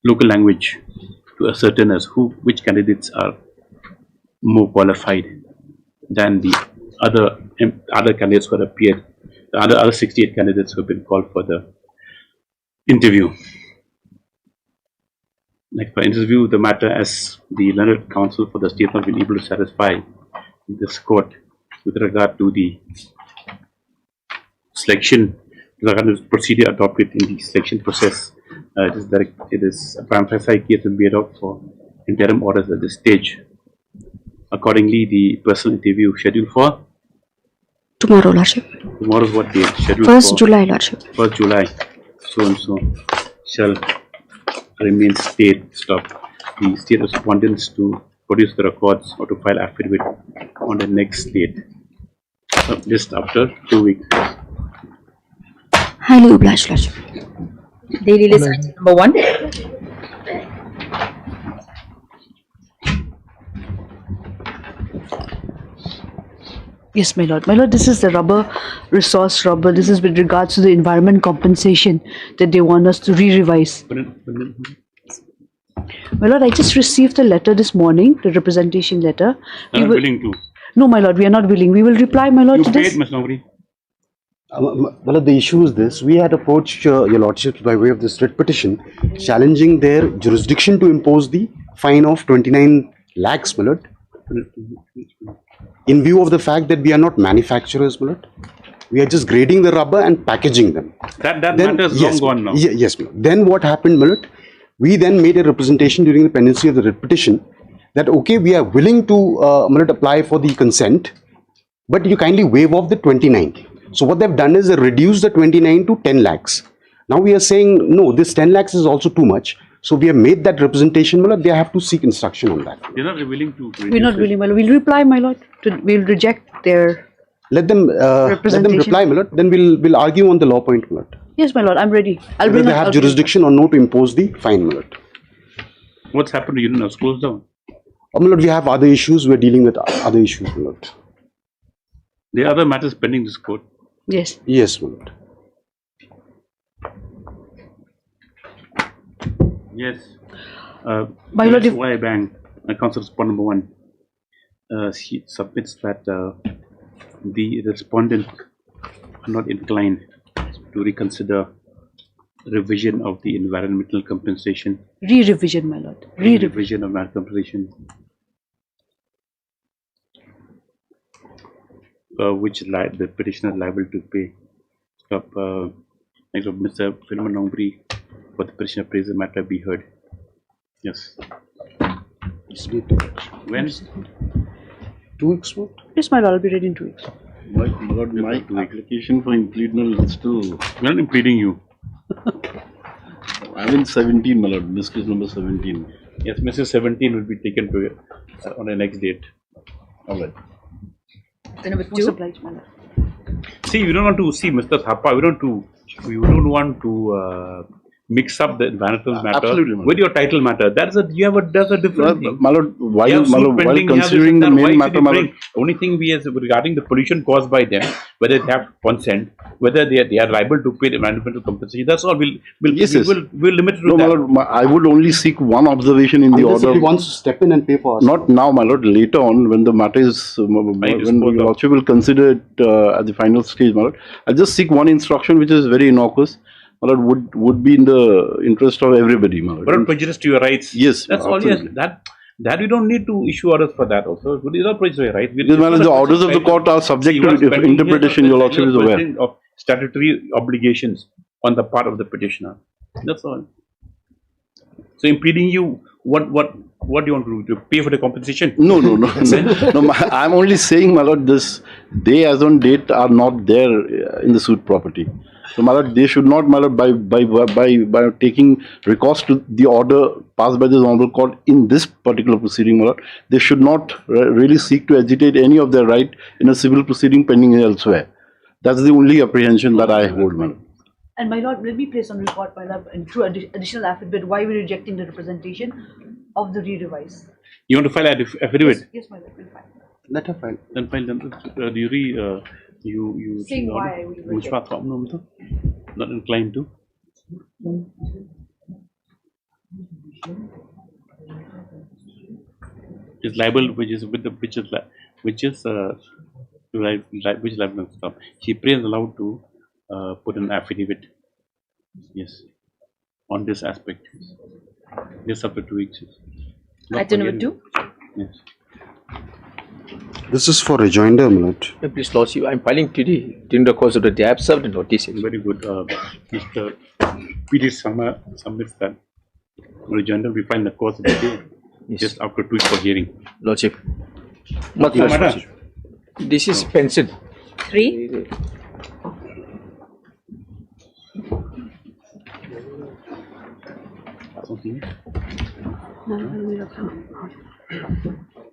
local language, to ascertain as which candidates are more qualified than the other candidates who had appeared, the other 68 candidates who have been called for the interview. Like for interview, the matter as the learned counsel for the state not been able to satisfy this court with regard to the selection, the kind of procedure adopted in the selection process. It is a prima facie case to be adopted for interim orders at this stage. Accordingly, the personal interview scheduled for Tomorrow, Lordship. tomorrow's what date? Scheduled 1st for July, Lordship. 1st July. So and so shall remain state. Stop. The state respondents to produce the records or to file affidavit on the next date. Just after 2 weeks. Highly obliged, Lordship. Daily list item number 1. Yes, my lord. My lord, this is the resource rubber. This is with regards to the environment compensation that they want us to re-revise. My lord, I just received a letter this morning, the representation letter. I'm not willing to. No, my lord, we are not willing. We will reply, my lord, to this. You paid, Ms. Nobri. Well, the issue is this. We had approached your lordships by way of this writ petition challenging their jurisdiction to impose the fine of 29 lakhs, my lord. In view of the fact that we are not manufacturers, my lord. We are just grading the rubber and packaging them. That matter is long gone now. Yes, my lord. Then what happened, my lord? We then made a representation during the pendency of the writ petition that, okay, we are willing to my lord, apply for the consent, but you kindly waive off the 29. So what they've done is they reduced the 29 to 10 lakhs. Now we are saying, no, this 10 lakhs is also too much. So we have made that representation, my lord. They have to seek instruction on that. They're not willing to. We're not willing, my lord. We'll reply, my lord. We'll reject their let them reply, my lord. Then we'll argue on the law point, my lord. Yes, my lord. I'm ready. Whether they have jurisdiction or no to impose the fine, my lord. What's happened to you now? Closed down. My lord, we have other issues. We're dealing with other issues, my lord. There are other matters pending this court. Yes. Yes, my lord. Yes. My lord, if why Bank, counsel respondent number 1, she submits that the respondent are not inclined to reconsider revision of the environmental compensation. Re-revision, my lord. Revision of that compensation, which the petitioner is liable to pay. Next of Mr. Philemon Nombri, for the petitioner praise the matter be heard. Yes. When? 2 weeks, what? Yes, my lord, I'll be ready in 2 weeks. My application for impleadnal is still. We're not impleading you. I'm in 17, my lord. This case number 17. Yes, Mrs. 17 will be taken to on the next date. All right. Number 2. See, we don't want to see Mr. Thapa. We don't want to mix up the environmental matter with your title matter. That's a different thing. My lord, while considering the main matter, my lord, only thing we is regarding the pollution caused by them, whether they have consent, whether they are liable to pay the environmental compensation. That's all. We'll limit it to that. My lord, I would only seek one observation in the order. If he wants to step in and pay for us. Not now, my lord. Later on, when the matter is when the lordship will consider it at the final stage, my lord. I'll just seek one instruction which is very innocuous. My lord, would be in the interest of everybody, my lord. But prejudice to your rights. Yes, that's absolutely. all. Yes, that we don't need to issue orders for that. Also, it is not prejudice to your rights. Because, my lord, the orders of the court are subject to interpretation. Your lordship is aware of statutory obligations on the part of the petitioner. That's all. So, impeding you, what do you want to do? To pay for the compensation? No. I'm only saying, my lord, they as on date are not there in the suit property. So, my lord, they should not, my lord, by taking recourse to the order passed by this honorable court in this particular proceeding, my lord, they should not really seek to agitate any of their right in a civil proceeding pending elsewhere. That's the only apprehension that I hold, my lord. And my lord, let me place on record, my lord, and through additional affidavit, why we're rejecting the representation of the re-revise. You want to file an affidavit? Yes, my lord, we'll file. Let her file. Then file. You saying why we reject. Not inclined to. Is liable, which is liable to stop. She is allowed to put an affidavit. Yes, on this aspect. Just after 2 weeks. Item number 2. Yes. This is for rejoinder, my lord. Please, Lordship, I'm filing today during the course of the day. I've served the notice. Very good. Mr. P.D. submits that rejoinder. We find the course of the day just after 2 weeks for hearing. Lordship. What's the matter? This is pension. 3.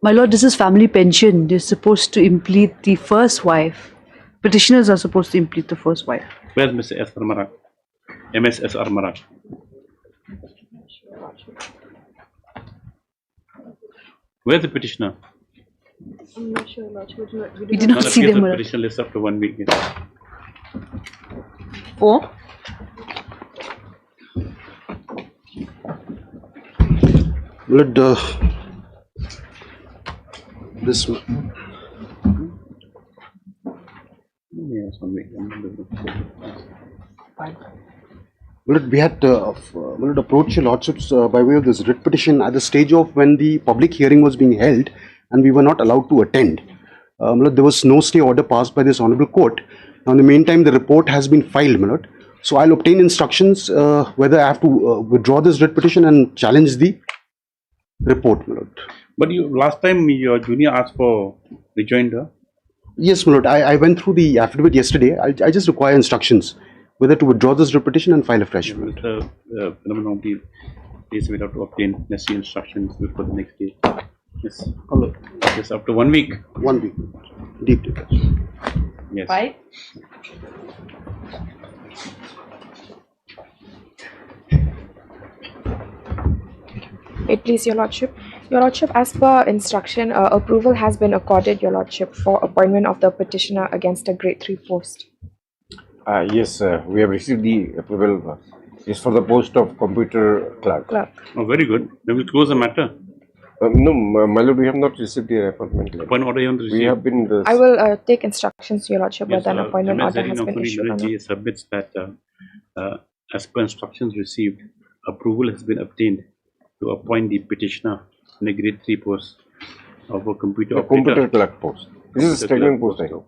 My lord, this is family pension. They're supposed to implead the first wife. Petitioners are supposed to implead the first wife. Where's Mr. S. Armara? MSS Armara. Where's the petitioner? I'm not sure, Lordship. We did not see them. Petition list after 1 week. 4. Lord, this one. Yes, 1 week. Lord, we had Lord, approached your lordships by way of this writ petition at the stage of when the public hearing was being held and we were not allowed to attend. Lord, there was no stay order passed by this honorable court. Now, in the meantime, the report has been filed, my lord. So I'll obtain instructions whether I have to withdraw this writ petition and challenge the report, my lord. But you last time your junior asked for rejoinder. Yes, my lord. I went through the affidavit yesterday. I just require instructions whether to withdraw this writ petition and file afresh. Mr. Phenomenon, please we have to obtain necessary instructions before the next day. Yes. Yes, after 1 week. 1 week. Deep. Yes. 5. Wait, please, Your Lordship. Your Lordship, as per instruction, approval has been accorded, Your Lordship, for appointment of the petitioner against a grade 3 post. Yes, we have received the approval. It's for the post of computer clerk. Oh, very good. Then we'll close the matter. No, my lord, we have not received the appointment letter. Appointment order you haven't received? We have been. I will take instructions, Your Lordship, Yes, whether an appointment MS order has been issued or not. submits that as per instructions received, approval has been obtained to appoint the petitioner in a grade 3 post of a computer operator. Computer clerk post. This is a statement post, I know.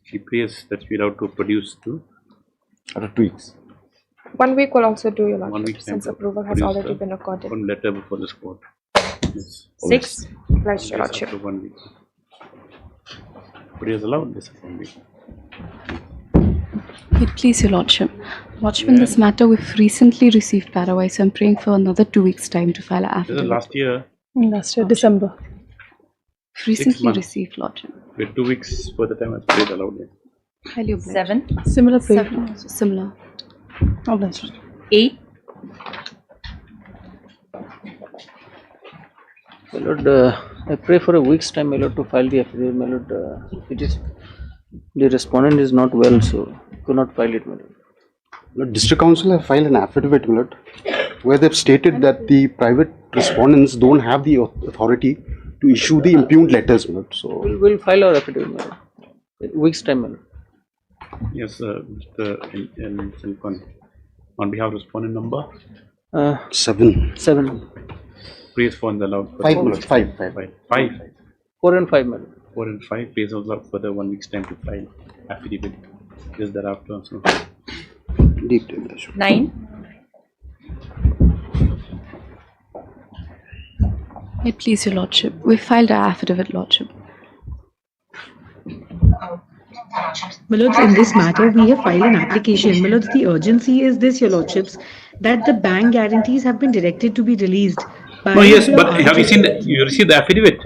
She prays that we are allowed to produce to after 2 weeks. 1 week will also do, Your 1 Lordship, week since time to approval has produce already the been accorded. one letter before this court. Yes. 6. Pledged, Your Yes, Lordship. after 1 week. But he has allowed this for 1 week. Please, Your Lordship. Lordship, in this matter, we've recently received Paraguay, so I'm praying for another 2 weeks' time to file an This is affidavit. last year. Last year, December. Recently months. received, Lordship. With 2 weeks for the time as prayed allowed. Highly obliged. 7. Similar prayer. 7 also, similar. Obliged. 8. My lord, I pray for a week's time, my lord, to file the affidavit. My lord, it is the respondent is not well, so could not file it, my lord. Lord, District Council have filed an affidavit, my lord, where they've stated that the private respondents don't have the authority to issue the impugned letters, my lord. So We'll file our affidavit, my lord. A week's time, my lord. Yes, Mr. Silcon. On behalf of respondent number? 7. 7. Praise for the allowed. 5. 5. 4 and 5, my lord. 4 and 5. Praise was allowed further 1 week's time to file affidavit. Just thereafter. So. Deep. 9. Please, Your Lordship. We filed our affidavit, Lordship. My lords, in this matter, we have filed an application. My lords, the urgency is this, Your Lordships, that the bank guarantees have been directed to be released. By No, yes, but have you seen you received the affidavit?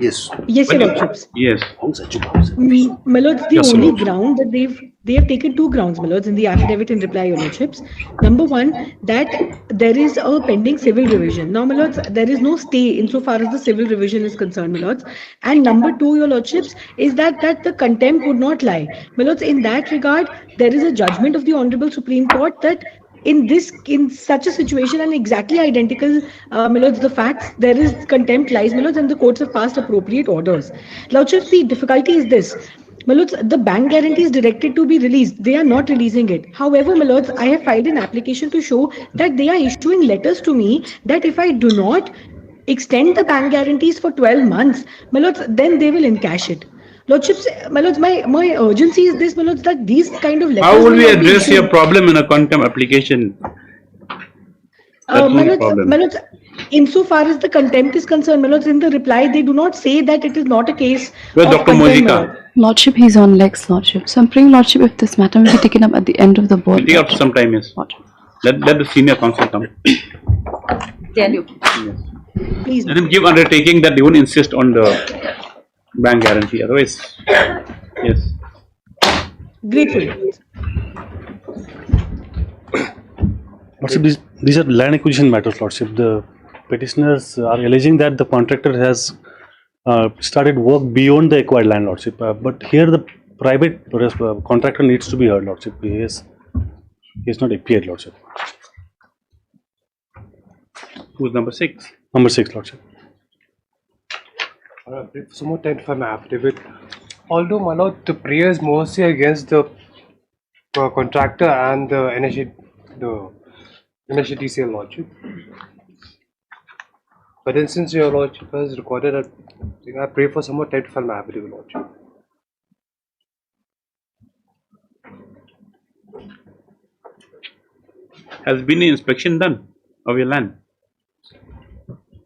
Yes. Yes, Your Lordships. Yes. My lords, the Yes, Your only Lordship. ground that they have taken 2 grounds, my lords, in the affidavit in reply, Your Lordships. Number 1, that there is a pending civil revision. Now, my lords, there is no stay insofar as the civil revision is concerned, my lords. And number 2, Your Lordships, is that the contempt would not lie. My lords, in that regard, there is a judgment of the Honorable Supreme Court that in such a situation and exactly identical, my lords, the facts, there is contempt lies, my lords, and the courts have passed appropriate orders. Lordships, the difficulty is this. My lords, the bank guarantee is directed to be released. They are not releasing it. However, my lords, I have filed an application to show that they are issuing letters to me that if I do not extend the bank guarantees for 12 months, my lords, then they will encash it. Lordships, my lords, my urgency is this, my lords, that these kind of letters. How will we not be address your issued. problem in a contempt application? That's My no lords, problem. my lords, insofar as the contempt is concerned, my lords, in the reply they do not say that it is not a case Where's of Dr. contempt, my Mojika? lord. Lordship, he's on legs, Lordship. So I'm praying, Lordship, if this matter will be taken up at the end of the board. We'll take up some time, yes. Let the senior counsel come. Tell you. Please. Let them give undertaking that they won't insist on the bank guarantee. Otherwise, yes. Grateful. Lordship, these are land acquisition matters, Lordship. The petitioners are alleging that the contractor has started work beyond the acquired land, Lordship. But here the private contractor needs to be heard, Lordship. He is not appeared, Lordship. Who's number 6? Number 6, Lordship. Some more time for my affidavit. Although, my lord, the prayer is mostly against the contractor and the NHTCL lordship. But then, since your lordship has recorded it, I pray for some more time to file my affidavit, lordship. Has been an inspection done of your land?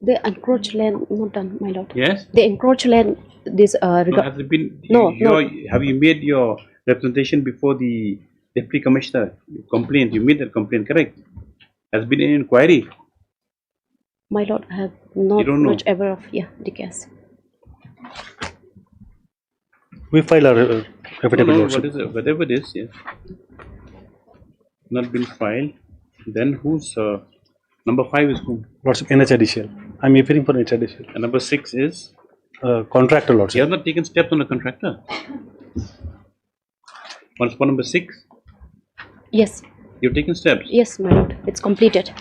The encroached land not done, my lord. Yes? The encroached land, this No, has it been? No, Have you made your representation before the deputy commissioner? Complaint. You made that complaint, correct? Has been an inquiry? my lord, I have not don't know? much ever of the case. We file our affidavit, No, Lordship. what is it? Whatever it is, yes. Not been filed. Then who's number 5 is whom? Lordship, NHIDCL. I'm referring for NHIDCL. And number 6 is? Contractor, You Lordship. have not taken steps on the contractor. What's for number 6? Yes, You've taken steps. yes, my lord, it's completed.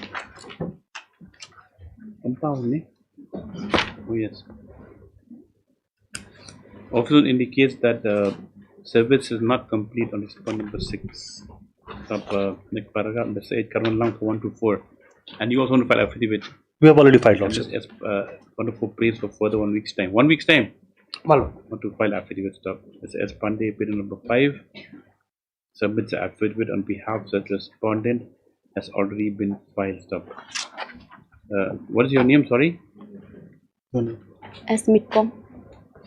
Compound, oh yes. Also indicates that the service is not complete on this point number 6. Next paragraph, let's say Karman Lang for 1 to 4. And you also want to file affidavit. We have already filed, Lordship. As wonderful praise for further 1 week's time. 1 week's time. Malo. Want to file affidavit stuff. As Pandey, period number 5 submits the affidavit on behalf of such respondent has already been filed. Stop. What is your name? Sorry. S. Midcom.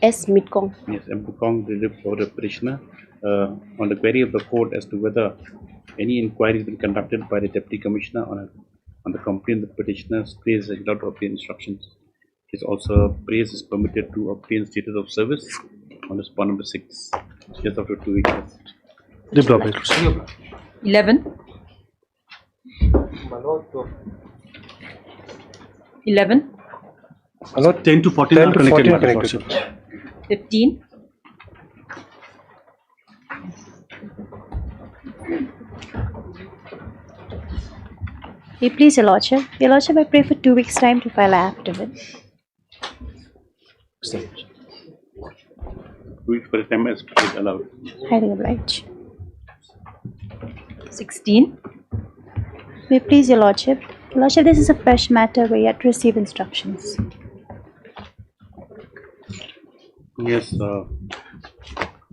S. Midcom. Yes, M. Pukong delivered for the petitioner on the query of the court as to whether any inquiry has been conducted by the deputy commissioner on the complaint the petitioner's praise is allowed to obtain instructions. His also praise is permitted to obtain status of service on the spot number 6 just after 2 weeks. 11. 11. My lord, 10 to 14 10 are to connected 14 matters, connected. Lordship. 15. Please, Your Lordship. Your Lordship, I pray for 2 weeks' time to file an affidavit. 2 weeks for the time as allowed. Highly obliged. 16. May please, Your Lordship. Your Lordship, this is a fresh matter. We yet to receive instructions. Yes,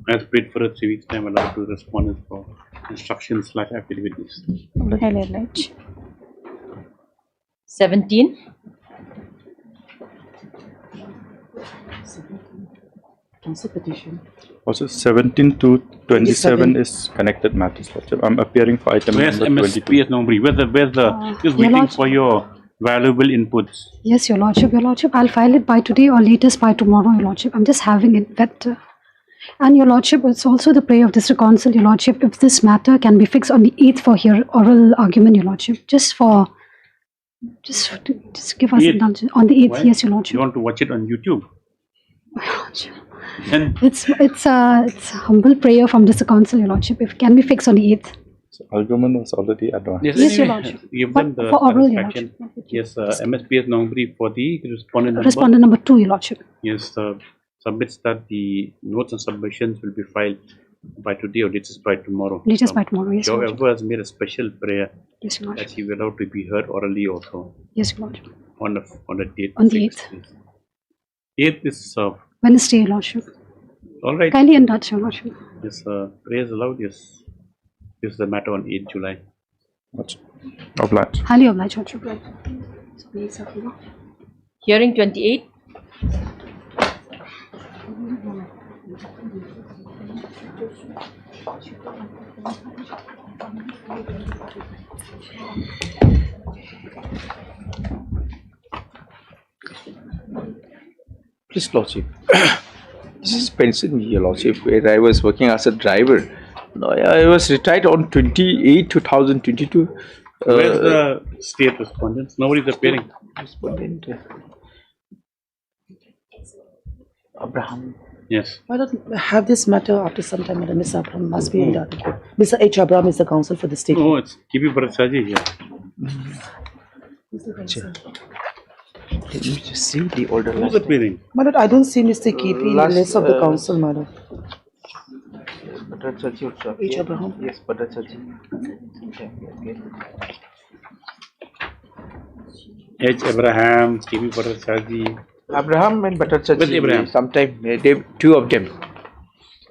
as paid for a 3 weeks time allowed to respond for instructions / affidavits. Highly obliged. 17. Petition. Also 17 to 27 is connected matters, Lordship. I'm appearing for item Where's number 22. MSPS number? Just Your waiting Lordship. for your valuable inputs. Yes, Your Lordship. Your Lordship, I'll file it by today or latest by tomorrow, Your Lordship. I'm just having it better. And Your Lordship, it's also the prayer of District Council, Your Lordship, if this matter can be fixed on the 8th for here oral argument, Your Lordship, just give us indulgence on the 8th. Why? Yes, Your Lordship. You want to watch it on YouTube? Then It's a humble prayer from District Council, Your Lordship, if it can be fixed on the 8th. So argument was already advanced. Yes, Your Lordship. Give But them the for oral, Your satisfaction. Yes, MSPS number for the respondent number. Respondent number 2, Your Lordship. Yes, submits that the notes and submissions will be filed By today or latest by tomorrow. Latest by tomorrow, yes, Your Whoever has made a special prayer Yes, Your Lordship. that he will allowed to be heard orally also Yes, Your Lordship. on the date. On the 8th. 8th is Wednesday, Your Lordship. all right. Kindly indulge, Your Lordship. Yes, prayers allowed. Yes, this is the matter on 8th July. Obliged. Highly obliged, Your Lordship. Hearing 28. Please, Lordship. This is pension, Your Lordship, where I was working as a driver. No, I was retired on 28 2022. Where's the state respondents? Nobody's appearing. Respondent. Abraham. Yes. Why don't we have this matter after some time, Madam? Mr. Abraham must be in the article. Mr. H. Abraham is the counsel for the state. No, it's Kibi Bharatsaji here. Let me just see the order. Who's appearing? Madam, I don't see Mr. KP in the list of the council, Madam. Bharatsaji also. H. Abraham? Yes, Bharatsaji. H. Abraham, Kibi Bharatsaji. Abraham and Bhattacharjee. With Abraham. Sometime, two of them.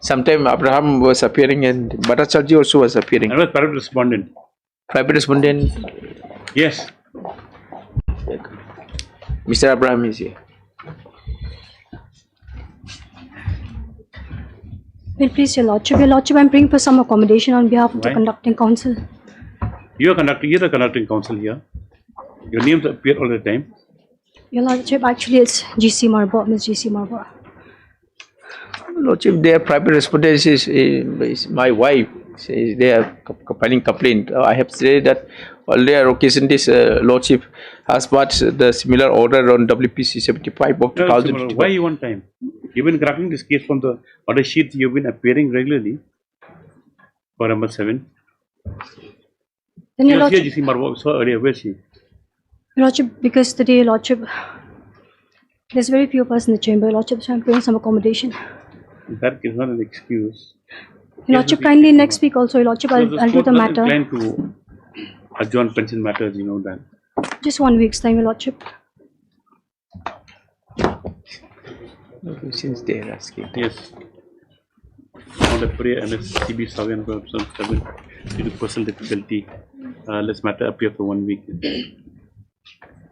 Sometime Abraham was appearing and Bhattacharjee also was appearing. I was private respondent. Private respondent. Yes. Mr. Abraham is here. Well, please, Your Lordship. Your Lordship, I'm praying for some accommodation on behalf of the Why? conducting council. You're the conducting counsel here. Your names appear all the time. Your Lordship, actually, it's GC Marbo, Miss GC Marbo. Lordship, their private respondent is my wife. They are filing complaint. I have said that earlier occasion this Lordship has passed the similar order on WPC 75 of 2000. Why you want time? You've been cracking this case from the order sheet. You've been appearing regularly for number 7. Then, Your Yes, Lordship, GC Marbo saw earlier. Where is she? Your Lordship, because today, Your Lordship, there's very few of us in the chamber, Your Lordship, so I'm praying some accommodation. That is not an excuse. Your Lordship, kindly next week also, Your Lordship, I'll do the matter. Inclined to adjourn pension matters, you know that. Just 1 week's time, Your Lordship. Since they are asking. Yes. On the prayer and CB 7 due to personal difficulty. Let's matter appear for 1 week.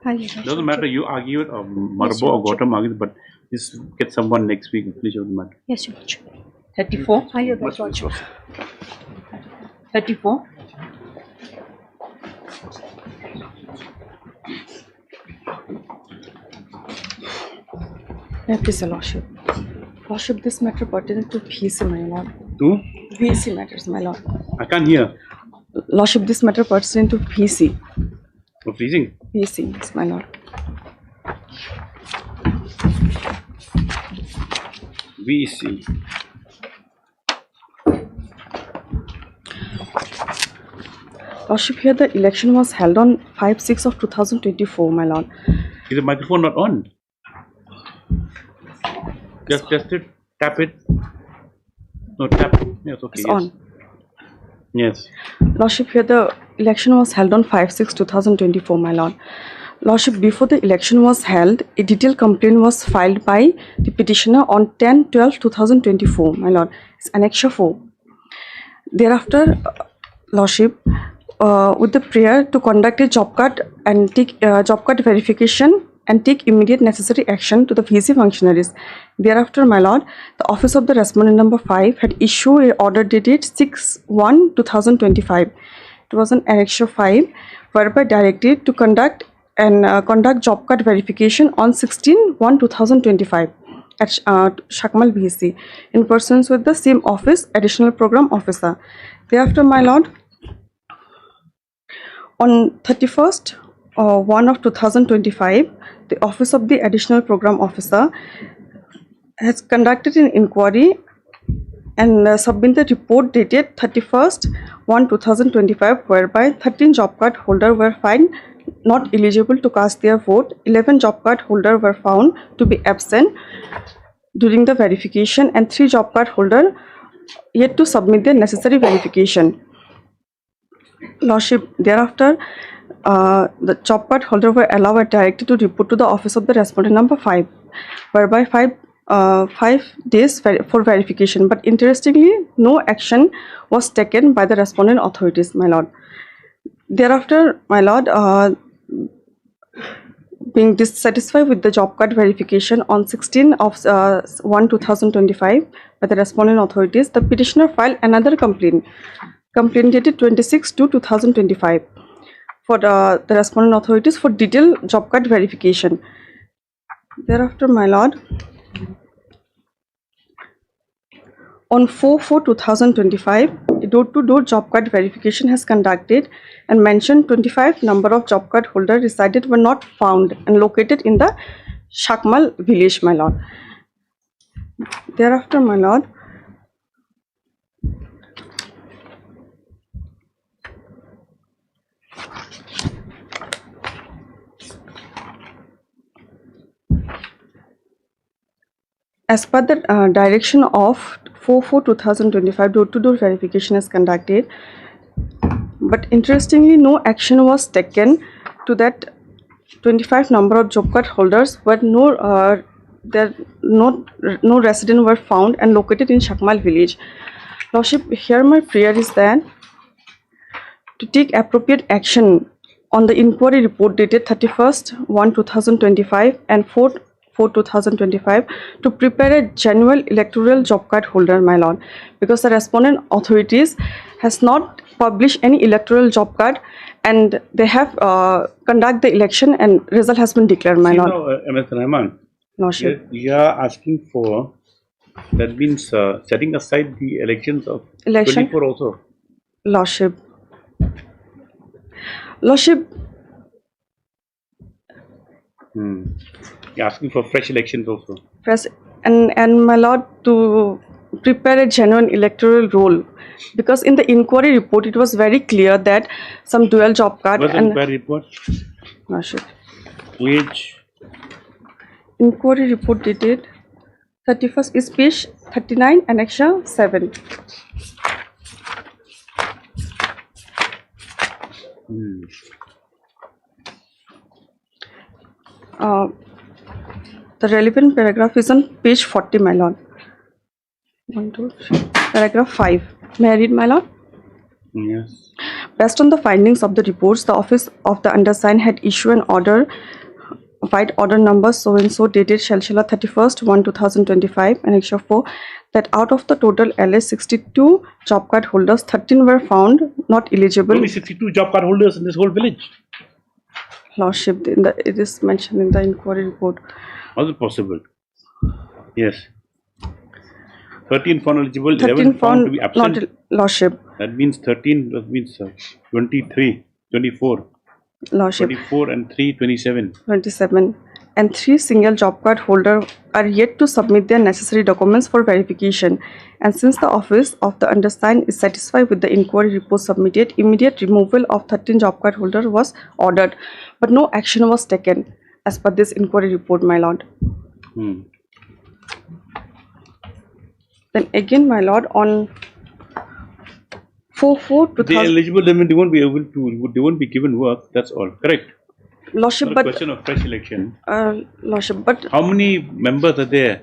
Doesn't matter you argue it or Marbo or Gautam argues, but just get someone next week and finish out the matter. Yes, Your Lordship. 34. Hi, Your Lordship. 34. Please, Your Lordship. Lordship, this matter pertains to PC, my lord. To? PC matters, my lord. I can't hear. Lordship, this matter pertains to PC. For freezing? PC, yes, my lord. VC. Lordship, here the election was held on 5/6 of 2024, my lord. Is the microphone not on? Just test it. Tap it. No, tap. Yes, okay. It's yes. on. Yes. Lordship, here the election was held on 5/6 2024, my lord. Lordship, before the election was held, a detailed complaint was filed by the petitioner on 10/12/2024, my lord. It's Annexure 4. Thereafter, Lordship, with the prayer to conduct a job cut and take job cut verification and take immediate necessary action to the VC functionaries. Thereafter, my lord, the office of the respondent number 5 had issued a order dated 6/1/2025. It was an Annexure 5, whereby directed to conduct job cut verification on 16/1/2025 at Shakmal VC in persons with the same office, additional program officer. Thereafter, my lord, on 31/1/2025, the office of the additional program officer has conducted an inquiry and submitted the report dated 31/1/2025, whereby 13 job card holders were found not eligible to cast their vote, 11 job card holders were found to be absent during the verification, and 3 job card holders yet to submit the necessary verification. Lordship, thereafter, the job card holder were allowed or directed to report to the office of the respondent number 5, whereby 5 days for verification. But interestingly, no action was taken by the respondent authorities, my lord. Thereafter, my lord, being dissatisfied with the job card verification on 16 of 1/2025 by the respondent authorities, the petitioner filed another complaint dated 26/2/2025 for the respondent authorities for detailed job card verification. Thereafter, my lord, on 4/4/2025, a door-to-door job card verification has conducted and mentioned 25 number of job card holder resided were not found and located in the Shakmal village, my lord. Thereafter, my lord, as per the direction of 4/4/2025, door-to-door verification is conducted, but interestingly, no action was taken to that 25 number of job card holders were no resident were found and located in Shakmal village. Lordship, here my prayer is that to take appropriate action on the inquiry report dated 31/1/2025 and 4/4/2025 to prepare a genuine electoral job card holder, my lord, because the respondent authorities has not published any electoral job card and they have conduct the election and result has been declared, my lord. MS Rahman, Lordship, you are asking for, that means setting aside the elections of Election? 24 also. Lordship, Lordship, You're asking for fresh elections also. press and my lord, to prepare a genuine electoral roll, because in the inquiry report it was very clear that some dual job card What's the and inquiry report? Lordship, Which? inquiry report dated 31st is page 39 annexure 7. The relevant paragraph is on page 40, my lord. 1, 2, 3. Paragraph 5. May I read, my lord? Yes. Based on the findings of the reports, the office of the undersigned had issued an order, white order number so and so dated Shalshala 31/1/2025 annexure 4, that out of the total LS 62 job card holders, 13 were found not eligible. Only 62 job card holders in this whole village. Lordship, it is mentioned in the inquiry report. How is it possible? Yes. 13 found eligible, 13 11 found to be absent. not Lordship. That means 13, that means 23, 24. Lordship. 24 and 3, 27. 27 and 3 single job card holder are yet to submit their necessary documents for verification, and since the office of the undersigned is satisfied with the inquiry report submitted, immediate removal of 13 job card holder was ordered, but no action was taken as per this inquiry report, my lord. Then again, my lord, on 4/4/2000. They eligible, then they won't be able to, they won't be given work, that's all, correct? Lordship, Not a but question of fresh election. Lordship, but How many members are there?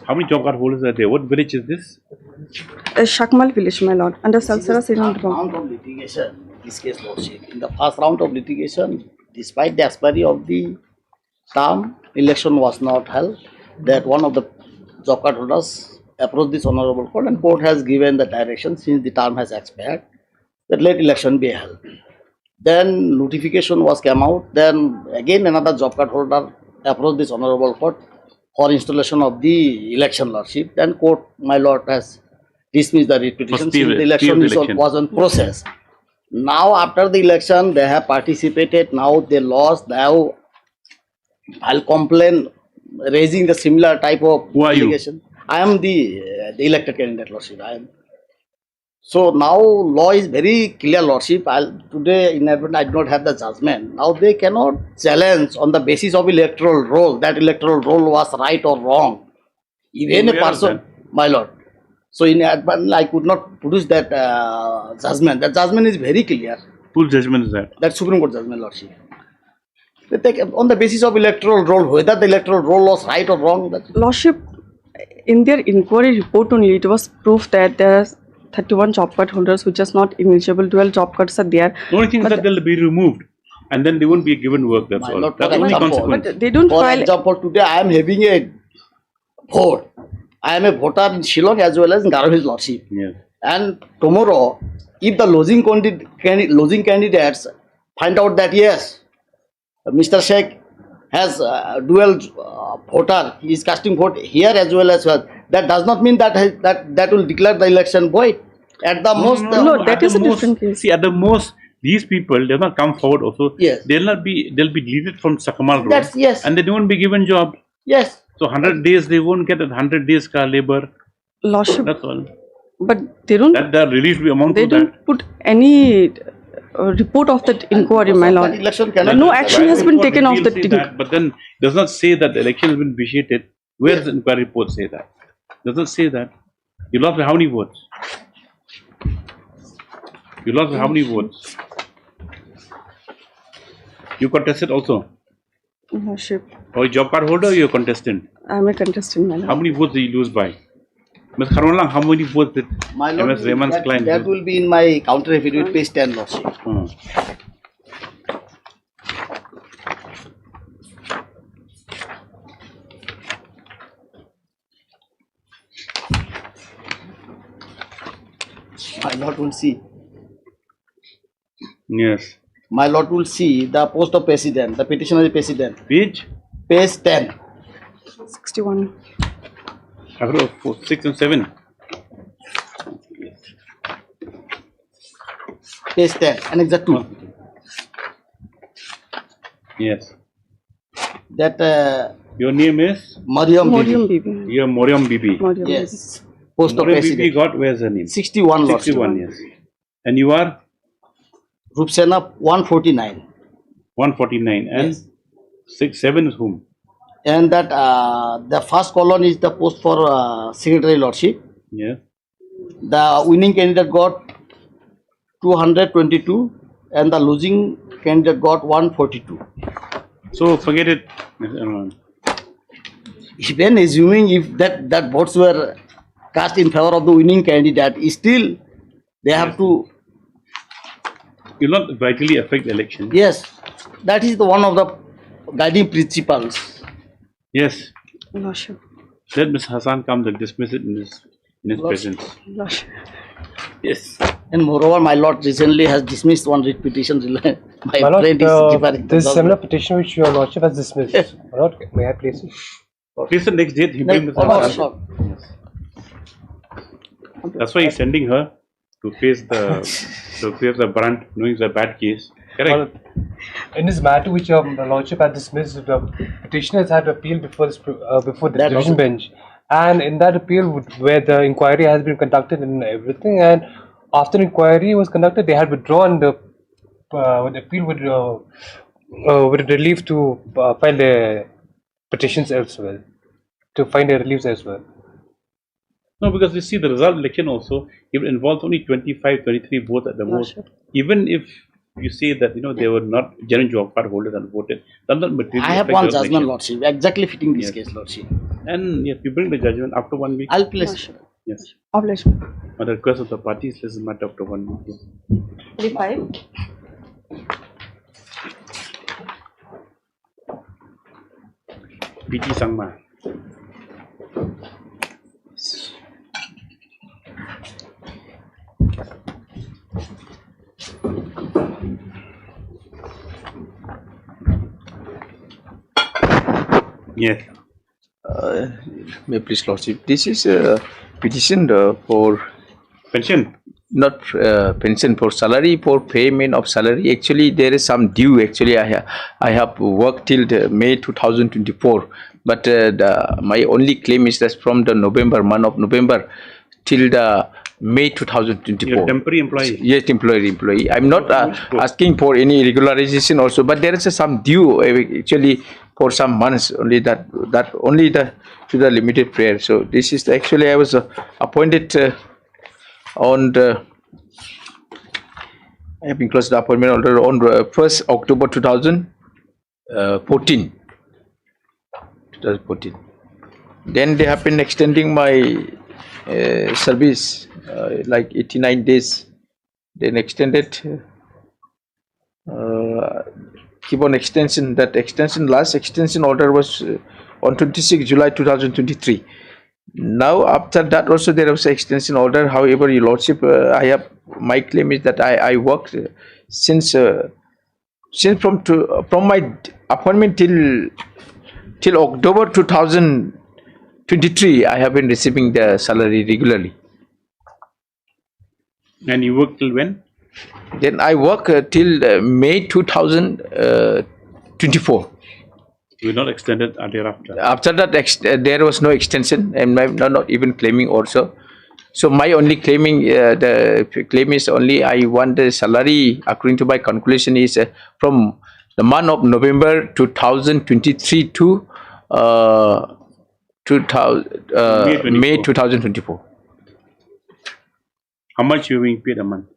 How many job card holders are there? What village is this? Shakmal village, my lord, under Salsara Round of litigation, this case, Lordship. In the first round of litigation, despite the expiry of the term, election was not held. That one of the job card holders approached this honorable court, and court has given the direction, since the term has expired, that let election be held. Then notification was came out. Then again another job card holder approached this honorable court for installation of the election, Lordship. Then court, my lord, has dismissed the writ petition since the election was on process. Now after the election, they have participated. Now they lost. Now I'll complain, raising the similar type of litigation. I am the elected candidate, Lordship. I am. So now law is very clear, Lordship. Today in advance I do not have the judgment. Now they cannot challenge on the basis of electoral roll, that electoral roll was right or wrong. Even a person, my lord. So in advance, I could not produce that judgment. That judgment is very clear. Whose judgment is that? That Supreme Court judgment, Lordship. They take on the basis of electoral roll, whether the electoral roll was right or wrong. Lordship, in their inquiry report only, it was proof that there are 31 job card holders which are not eligible. 12 job cards are there. The only thing is that they'll be removed and then they won't be given work. That's all. That's the only consequence. But they don't For file. example, today I am having a vote. I am a voter in Shillong as well as in Garo Hills, Lordship. Yes. And tomorrow, if the losing candidates find out that yes, Mr. Sheikh has dual voter, he is casting vote here as well as well. That does not mean that that will declare the election void. At the most, No, that is a different case. See, at the most, these people, they'll not come forward also. Yes. They'll be deleted from Sakamal Road. That's, yes. And they won't be given job. Yes. So 100 days, they won't get 100 days car labor. Lordship. That's all. But they don't. That release will amount They to that. don't put any report of that inquiry, my lord. No action has been taken of the. But then does not say that the election has been vitiated. Where does the inquiry report say that? Does not say that. You lost by how many votes? You lost by how many votes? You contested also. Lordship, Or a job card holder or you're a contestant? I'm a contestant, my lord. How many votes did you lose by? Ms. Kharwalang, how many votes did My lord, MS Rahman's client that lose? will be in my counter affidavit, page 10, Lordship. My lord will see. Yes. My lord will see the post of president, the petitioner is president. Page? Page 10. 61. After 4, 6 and 7. Page 10, Annex 2. Yes. That your name is? Mariam Mariam Bibi. Bibi. You're Mariam Bibi. Mariam Yes. Post of Mariam Bibi president. got, where's her name? 61, Lord. 61, yes. And you are? Rupsena 149. 149. And Yes. 6, 7 is whom? And that the first column is the post for secretary lordship. Yeah. The winning candidate got 222 and the losing candidate got 142. So forget it. Even assuming if that votes were cast in favor of the winning candidate, still they have to. Will not vitally affect the election. Yes, that is the one of the guiding principles. Yes. Lordship. Let Mr. Hassan come, they'll dismiss it in his presence. Lordship. Yes. And moreover, my lord recently has dismissed one writ petition. My My lord, friend is differing. this similar petition which your lordship has dismissed. My lord, may I please it? Please the next date he bring Mr. Hassan. That's why he's sending her to face the brunt, knowing it's a bad case. Correct. In this matter which your lordship had dismissed, the petitioners had appealed before before the division bench, and in that appeal where the inquiry has been conducted and everything, and after inquiry was conducted, they had withdrawn the appeal with relief to file their petitions elsewhere, to find their reliefs elsewhere. No, because you see the result election also, it involves only 25, 23 votes at the most. Even if you say that, they were not genuine job card holders and voted, does not materially I have affect one the judgment, election. lordship, exactly fitting this Yes. case, lordship. And yes, you bring the judgment after 1 week. I'll place. Yes. Obligation. At the request of the parties, this is matter after 1 week. Yes. 35. PT Sangma. Yes. May please lordship, this is a petition for pension, not pension, for salary, for payment of salary. Actually there is some due. Actually I have worked till the May 2024, but my only claim is that from the month of November till the May 2024. You're temporary employee. Yes, employee. I'm not asking for any regularization also, but there is some due. Actually for some months only, that only the to the limited prayer. So this is actually I was appointed on the, I have been closed the appointment order on 1st October 2014. Then they have been extending my service like 89 days. Then extended, keep on extension. That extension, last extension order was on 26 July 2023. Now after that also there was an extension order. However, Your Lordship, my claim is that I worked since from my appointment till October 2023, I have been receiving the salary regularly. And you work till when? Then I work till May 2024. You were not extended thereafter? After that, there was no extension, and I'm not even claiming also. So my only claiming, the claim is only I want the salary, according to my calculation, is from the month of November 2023 to May 2024. How much you being paid a month?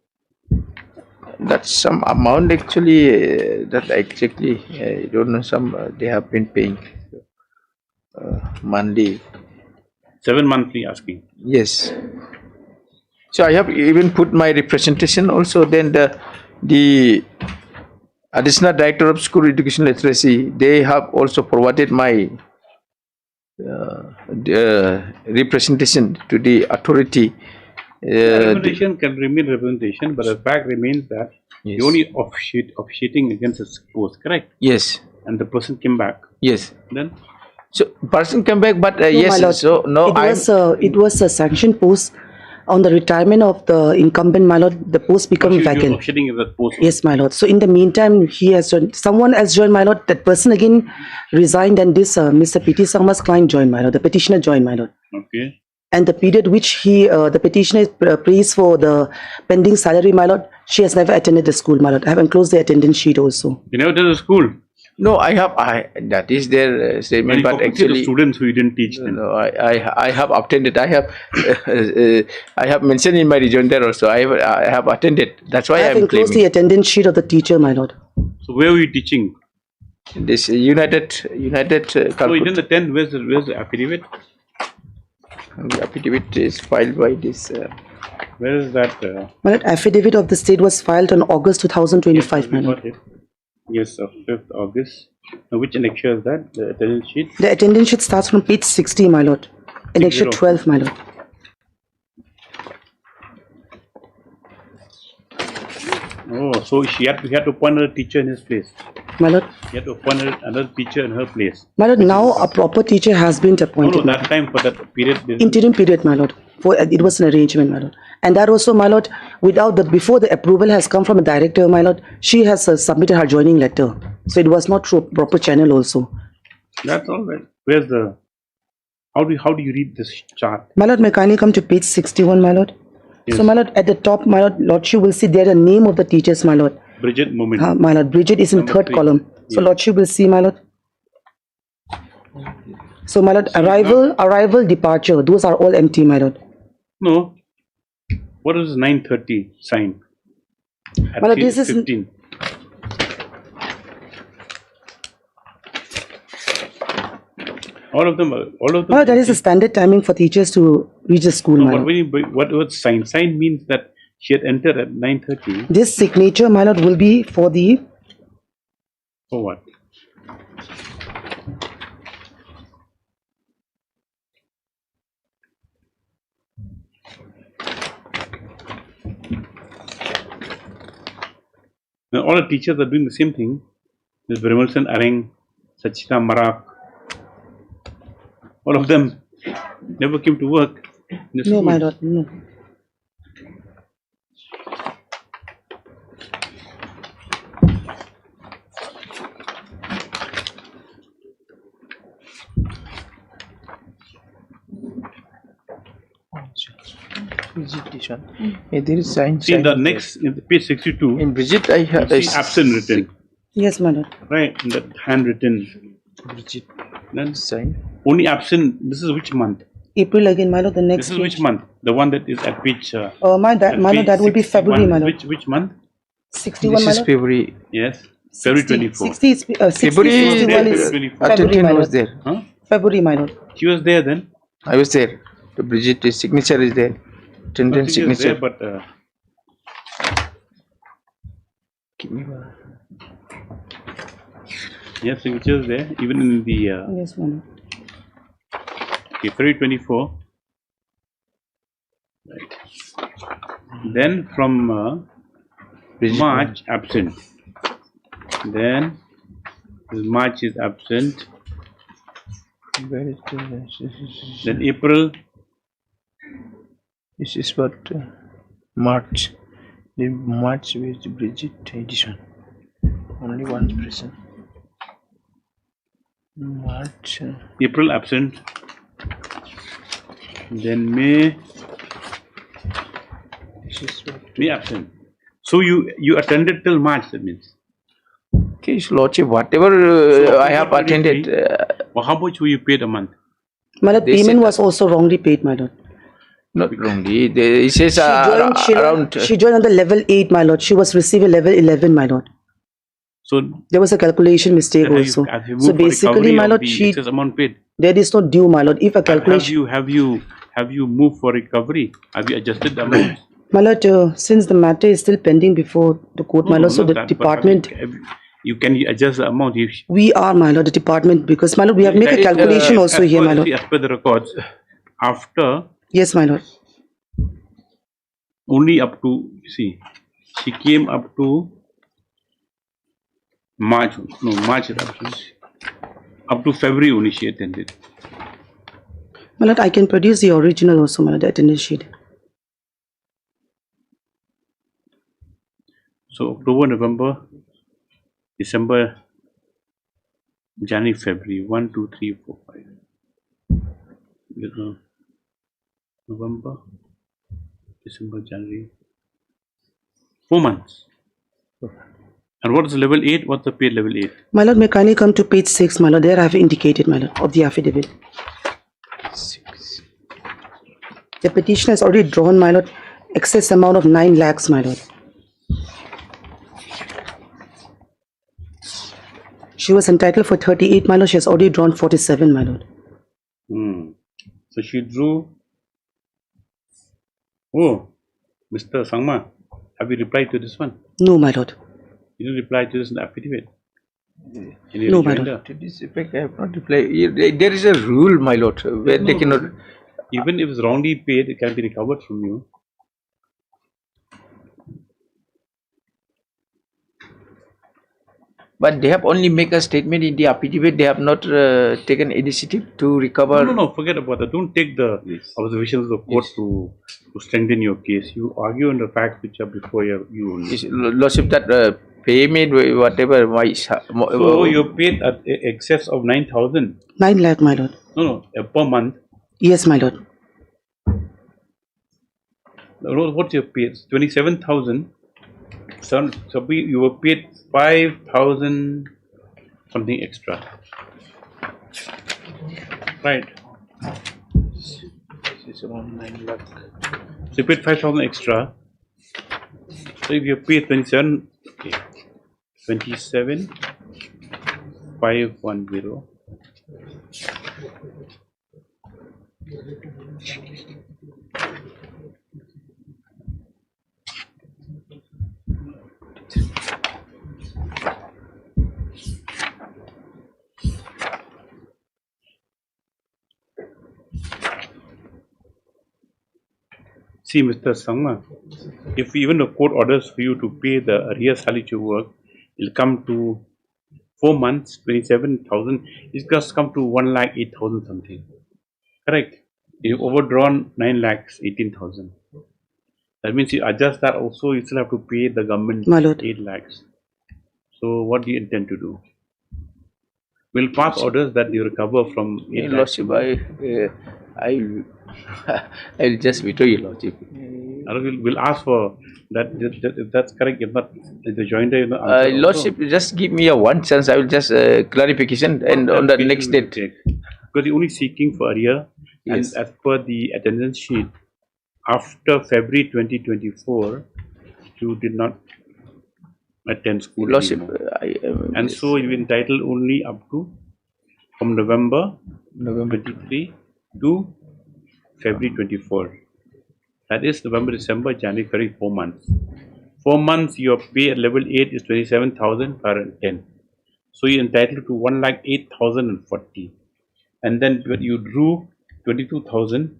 That's some amount actually. That exactly I don't know. Some they have been paying monthly. 7 monthly asking. Yes. So I have even put my representation also. Then the Additional Director of School Education Literacy, they have also forwarded my representation to the authority. Representation can remain representation, but the fact remains that you only officiating against a post, correct? Yes. And the person came back. Yes. Then? So person came back, but No, my yes. lord. So no, it was a sanctioned post. On the retirement of the incumbent, my lord, the post became vacant. Officiating that post. Yes, my lord. So in the meantime, he has joined. Someone else joined, my lord. That person again resigned, and this Mr. P.T. Sharma's client joined, my lord. The petitioner joined, my lord. Okay. And the period which the petitioner praised for the pending salary, my lord, she has never attended the school, my lord. I have enclosed the attendance sheet also. You never attended the school? No, I have. That is their statement, but actually, the students who you didn't teach them. No, I have attended. I have mentioned in my rejoinder also. I have attended. That's why I have am enclosed claiming the attendance sheet of the teacher, my lord. So where were you teaching? This United. So you didn't attend. Where's the affidavit? The affidavit is filed by this. Where is that? My lord, affidavit of the state was filed on August 2025, my lord. Yes, of 5th August. Now, which annexure is that? The attendance sheet? The attendance sheet starts from page 60, my lord. Annexure 12, my lord. Oh, so we had to appoint another teacher in his place. My lord. You had to appoint another teacher in her place. My lord, now a proper teacher has been appointed. No, that time for that period. Interim period, my lord. It was an arrangement, my lord. And that also, my lord, before the approval has come from a director, my lord, she has submitted her joining letter. So it was not through a proper channel also. That's all right. Where's the, how do you read this chart? My lord, may kindly come to page 61, my lord. Yes. So, my lord, at the top, my lord, you will see there the name of the teachers, my lord. Bridget Moment. My lord, Bridget is in Number 3rd 3. column. So, Yes. lordship will see, my lord. So, my lord, arrival, departure, those are all empty, my lord. No. What is 9:30 sign? At My lord, this is 15. All of them. Well, that is a standard timing for teachers to reach the school, my No, lord. what sign? Sign means that she had entered at 9:30. This signature, my lord, will be for the... For what? Now, all the teachers are doing the same thing. There's Brimelson, Areng, Sachita, Marak. All of them never came to work. In the No, school. my lord, no. There is sign. See, in the next, in the page 62, in Bridget, I have see absent written. Yes, my lord. Right, in that handwritten. Bridget. None. Sign. Only absent. This is which month? April again, my lord, the next This is page. which month? The one that is at page. My lord, that will be February, my lord. Which month? 61, This my is lord. February. Yes. February 24. 60 is, 60, February 61 is 24. February, my was lord. there. Huh? February, my lord. She was there then. I was there. The Bridget signature is there. Attendant She was signature. there, but Give me one. yes, signatures there. Even in the Yes, my lord. okay, February 24. Right. Then from March absent. Then March is absent. Where is Then April. This is what March. The March with Bridget edition. Only one person. March. April absent. Then May. This is what. May absent. So you attended till March. That means. Okay, His Lordship, whatever I have attended. Well, how much were you paid a month? My lord, They payment said- was also wrongly paid, my lord. Not wrongly. It says She joined on the level 8, my lord. She was receiving level 11, my lord. So there was a calculation mistake have also. have you So moved for basically, recovery my of lord, the excess amount paid? there is no due, my lord. If a calculation, Have you moved for recovery? Have you adjusted the amount? my lord, since the matter is still pending before the court, my lord, so the department, You can adjust the amount. we are, my lord, the department, because my lord, we have made a calculation also here, my lord. As per the records, after Yes, my lord. only up to, you see, she came up to March. No, March is up to February only she attended. My lord, I can produce the original also, my lord, the attendance sheet. So October, November, December, January, February, 1, 2, 3, 4, 5. November, December, January, 4 months. And what is level 8? What's the paid level 8? My lord, may kindly come to page 6, my lord. There I have indicated, my lord, of the affidavit. 6. The petitioner has already drawn, my lord, excess amount of 9 lakhs, my lord. She was entitled for 38, my lord. She has already drawn 47, my lord. So she drew. Oh, Mr. Sangma, have you replied to this one? No, my lord. You didn't reply to this in the affidavit? No, my lord. To this effect, I have not replied. There is a rule, my lord, where they cannot. Even if it's wrongly paid, it can be recovered from you. But they have only make a statement in the affidavit. They have not taken initiative to recover. No, forget about that. Don't take the observations of the court to strengthen your case. You argue on the facts which are before you only. Lordship, that payment, whatever. So you're paid at excess of 9,000. 9 lakh, my lord. No, per month. Yes, my lord. No, what's your pay? 27,000. So you were paid 5,000 something extra. Right. This is around 9 lakh. So you paid 5,000 extra. So if you pay 27, okay, 27, 510. See, Mr. Sangma, if even the court orders for you to pay the arrears salary work, it'll come to 4 months, 27,000. It just come to 1,08,000 something. Correct? You've overdrawn 9 lakhs, 18,000. That means you adjust that also, you still have to pay the government 8 lakhs. So what do you intend to do? We'll pass orders that you recover from Your 8 lakhs. Lordship, I'll just withdraw, Your Lordship. We'll ask for that, if that's correct. If not, the jointer, Lordship, just give me a one chance. I will just clarification and on the next date. Because you're only seeking for arrear, Yes. and as per the attendance sheet, after February 2024, you did not attend school Lordship, anymore. And so you're entitled only up to from November 23 to February 24. That is November, December, January, February, 4 months. 4 months, your pay at level 8 is 27,510. So you're entitled to 1,08,040. And then you drew 22,000,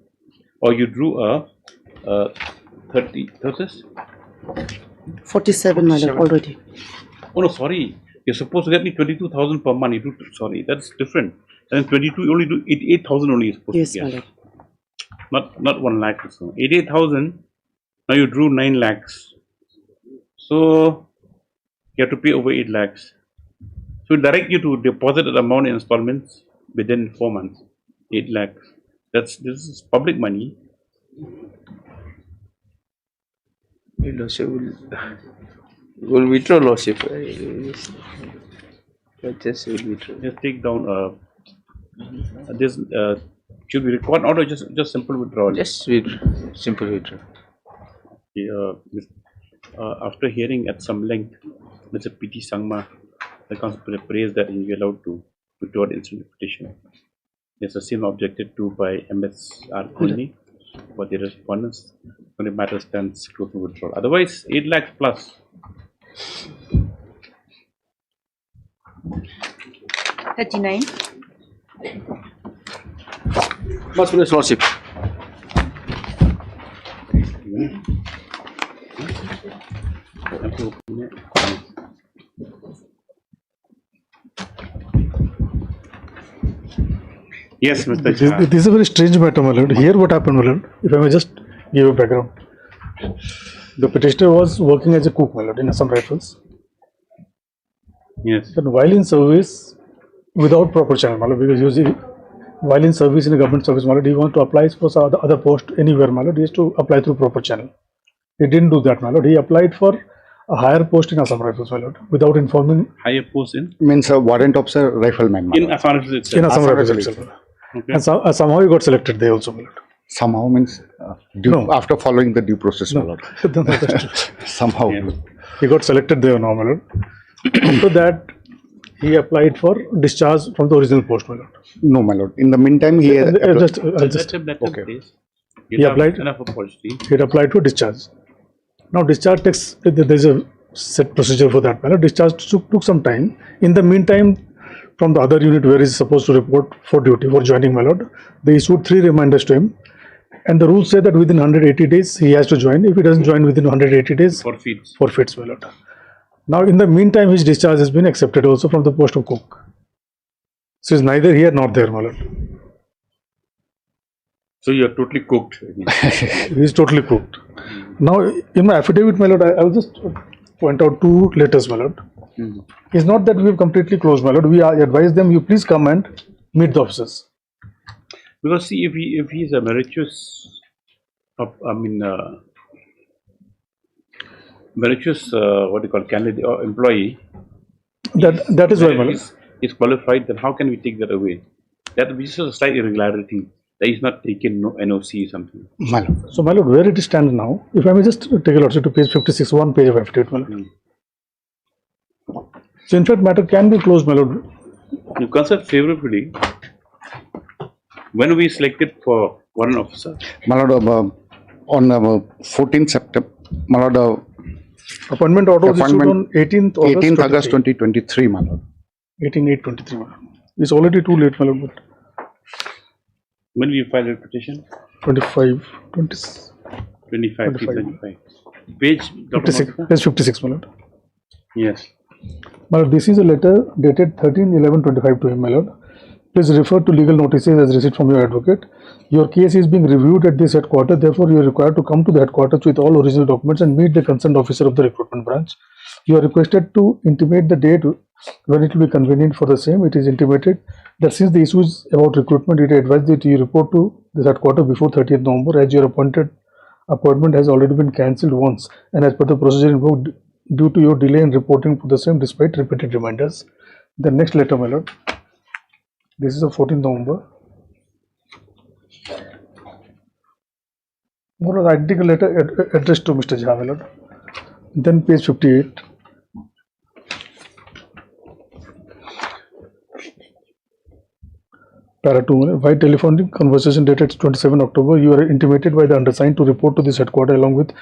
or you drew a 30, what's this? 47, my lord, already. Oh no, sorry. You're supposed to get me 22,000 per month. You do, sorry, that's different. And then 22, you only do 88,000 only. You're supposed Yes, to my get. lord. Not 1 lakh or so. 88,000. Now you drew 9 lakhs. So you have to pay over 8 lakhs. So we direct you to deposit that amount in installments within 4 months. 8 lakhs. This is public money. Your Lordship will withdraw, Lordship. Just will withdraw. Just take down this. Should we record order? Just simple withdrawal. Just simple withdrawal. After hearing at some length, Mr. P.T. Sangma, the counsel praised that he be allowed to withdraw the instant petition. There's a same objected to by M.S.R. Kohli for the respondents. When the matter stands close to withdrawal. Otherwise, 8 lakhs plus. 39. Most Police Lordship. Yes, Mr. This Shah. is a very strange matter, my lord. Here what happened, my lord, if I may just give a background. The petitioner was working as a cook, my lord, in Assam Rifles. Yes. But while in service, without proper channel, my lord, because usually while in service in a government service, my lord, he wants to apply for some other post anywhere, my lord, he has to apply through proper channel. He didn't do that, my lord. He applied for a higher post in Assam Rifles, my lord, without informing. Higher post in? Means a warrant officer rifleman. In Assam Rifles itself. In Assam Rifles itself. Okay. And somehow he got selected there also, my lord. Somehow means after following the due process, my lord. No, that's true. Somehow. He got selected there now, my lord. After that, he applied for discharge from the original post, my lord. No, my lord. In the meantime, he has Okay. He applied. Enough apology. He had applied for discharge. Now, discharge takes. There is a set procedure for that, my lord. Discharge took some time. In the meantime, from the other unit where he is supposed to report for duty for joining, my lord, they issued 3 reminders to him. And the rules say that within 180 days he has to join. If he doesn't join within 180 days, forfeits, my lord. Now, in the meantime, his discharge has been accepted also from the post of cook. So, he's neither here nor there, my lord. So, you're totally cooked. He's totally cooked. Now, in my affidavit, my lord, I will just point out 2 letters, my lord. It's not that we have completely closed, my lord. We advise them, you please come and meet the officers. Because see, if he is a meritorious, what do you call, candidate or employee, that is why, my lord. Is qualified, then how can we take that away? That is a slight irregularity. That is not taken NOC or something. My lord. So, my lord, where it stands now, if I may just take a look to page 56, 1 page of affidavit, my lord. So, in fact, matter can be closed, my lord. You consider favorably when we selected for one officer. My lord, on 14th September, my lord, appointment order was issued on 18th August 2023, my lord. 18/8/23, my lord. It's already too late, my lord. But when we filed a petition? 25. Page 56, page 56, my lord. Yes. My lord, this is a letter dated 13/11/25 to him, my lord. Please refer to legal notices as received from your advocate. Your case is being reviewed at this headquarters. Therefore, you are required to come to the headquarters with all original documents and meet the concerned officer of the recruitment branch. You are requested to intimate the date when it will be convenient for the same. It is intimated that since the issue is about recruitment, it is advised that you report to the headquarters before 30th November, as your appointment has already been cancelled once, and as per the procedure invoked due to your delay in reporting for the same despite repeated reminders. The next letter, my lord. This is of 14th November. More identical letter addressed to Mr. Jha, my lord. Then page 58. Para 2, by telephonic conversation dated 27 October, you are intimated by the undersigned to report to this headquarters along with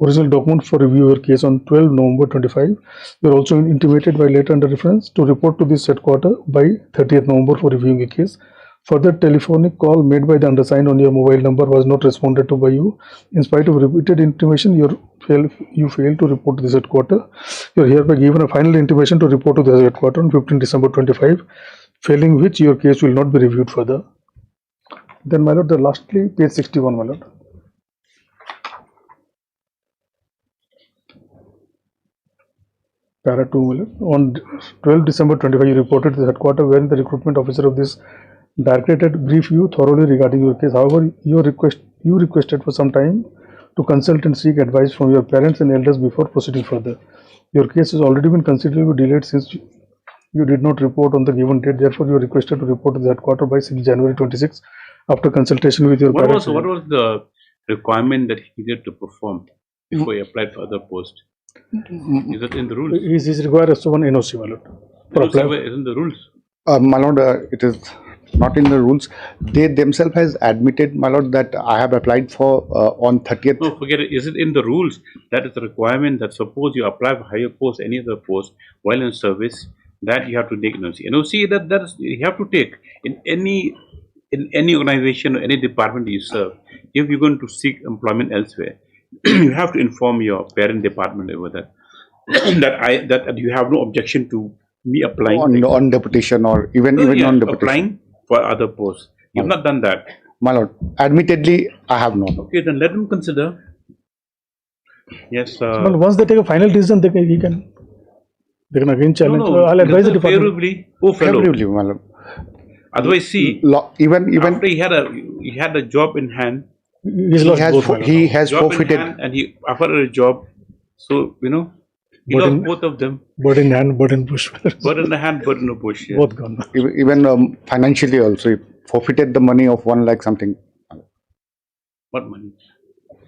original document for review your case on 12 November 25. You are also intimated by letter under reference to report to this headquarters by 30th November for reviewing your case. Further telephonic call made by the undersigned on your mobile number was not responded to by you. In spite of repeated intimation, you failed to report to this headquarters. You are hereby given a final intimation to report to the headquarters on 15 December 25, failing which your case will not be reviewed further. Then, my lord, the lastly, page 61, my lord. Para 2, on 12 December 25, you reported to the headquarters wherein the recruitment officer of this directorate briefed you thoroughly regarding your case. However, you requested for some time to consult and seek advice from your parents and elders before proceeding further. Your case has already been considerably delayed since you did not report on the given date. Therefore, you are requested to report to the headquarters by 6 January 26 after consultation with your parents. What was the requirement that he needed to perform before he applied for other post? Is it in the rules? He is required as to one NOC, my lord. Isn't the rules? My lord, it is not in the rules. They themselves has admitted, my lord, that I have applied for on 30th. No, forget it. Is it in the rules that is a requirement that suppose you apply for higher post, any other post, while in service, that you have to take NOC. NOC that is you have to take in any organization or any department you serve. If you're going to seek employment elsewhere, you have to inform your parent department over that that you have no objection to me applying on deputation or even on deputation. Applying for other posts. You've not done that. My lord, admittedly, I have not. Okay, then let them consider. Yes. Well, once they take a final decision, they can again challenge. No, I'll advise the department. Favorably, my lord. Otherwise, see, even after he had a job in hand. He has forfeited, and he offered a job. So he lost both of them. Bird in hand, bird in bush. Bird in the hand, bird in the bush. Yeah. Both gone. Even financially also, he forfeited the money of 1 lakh something. What money?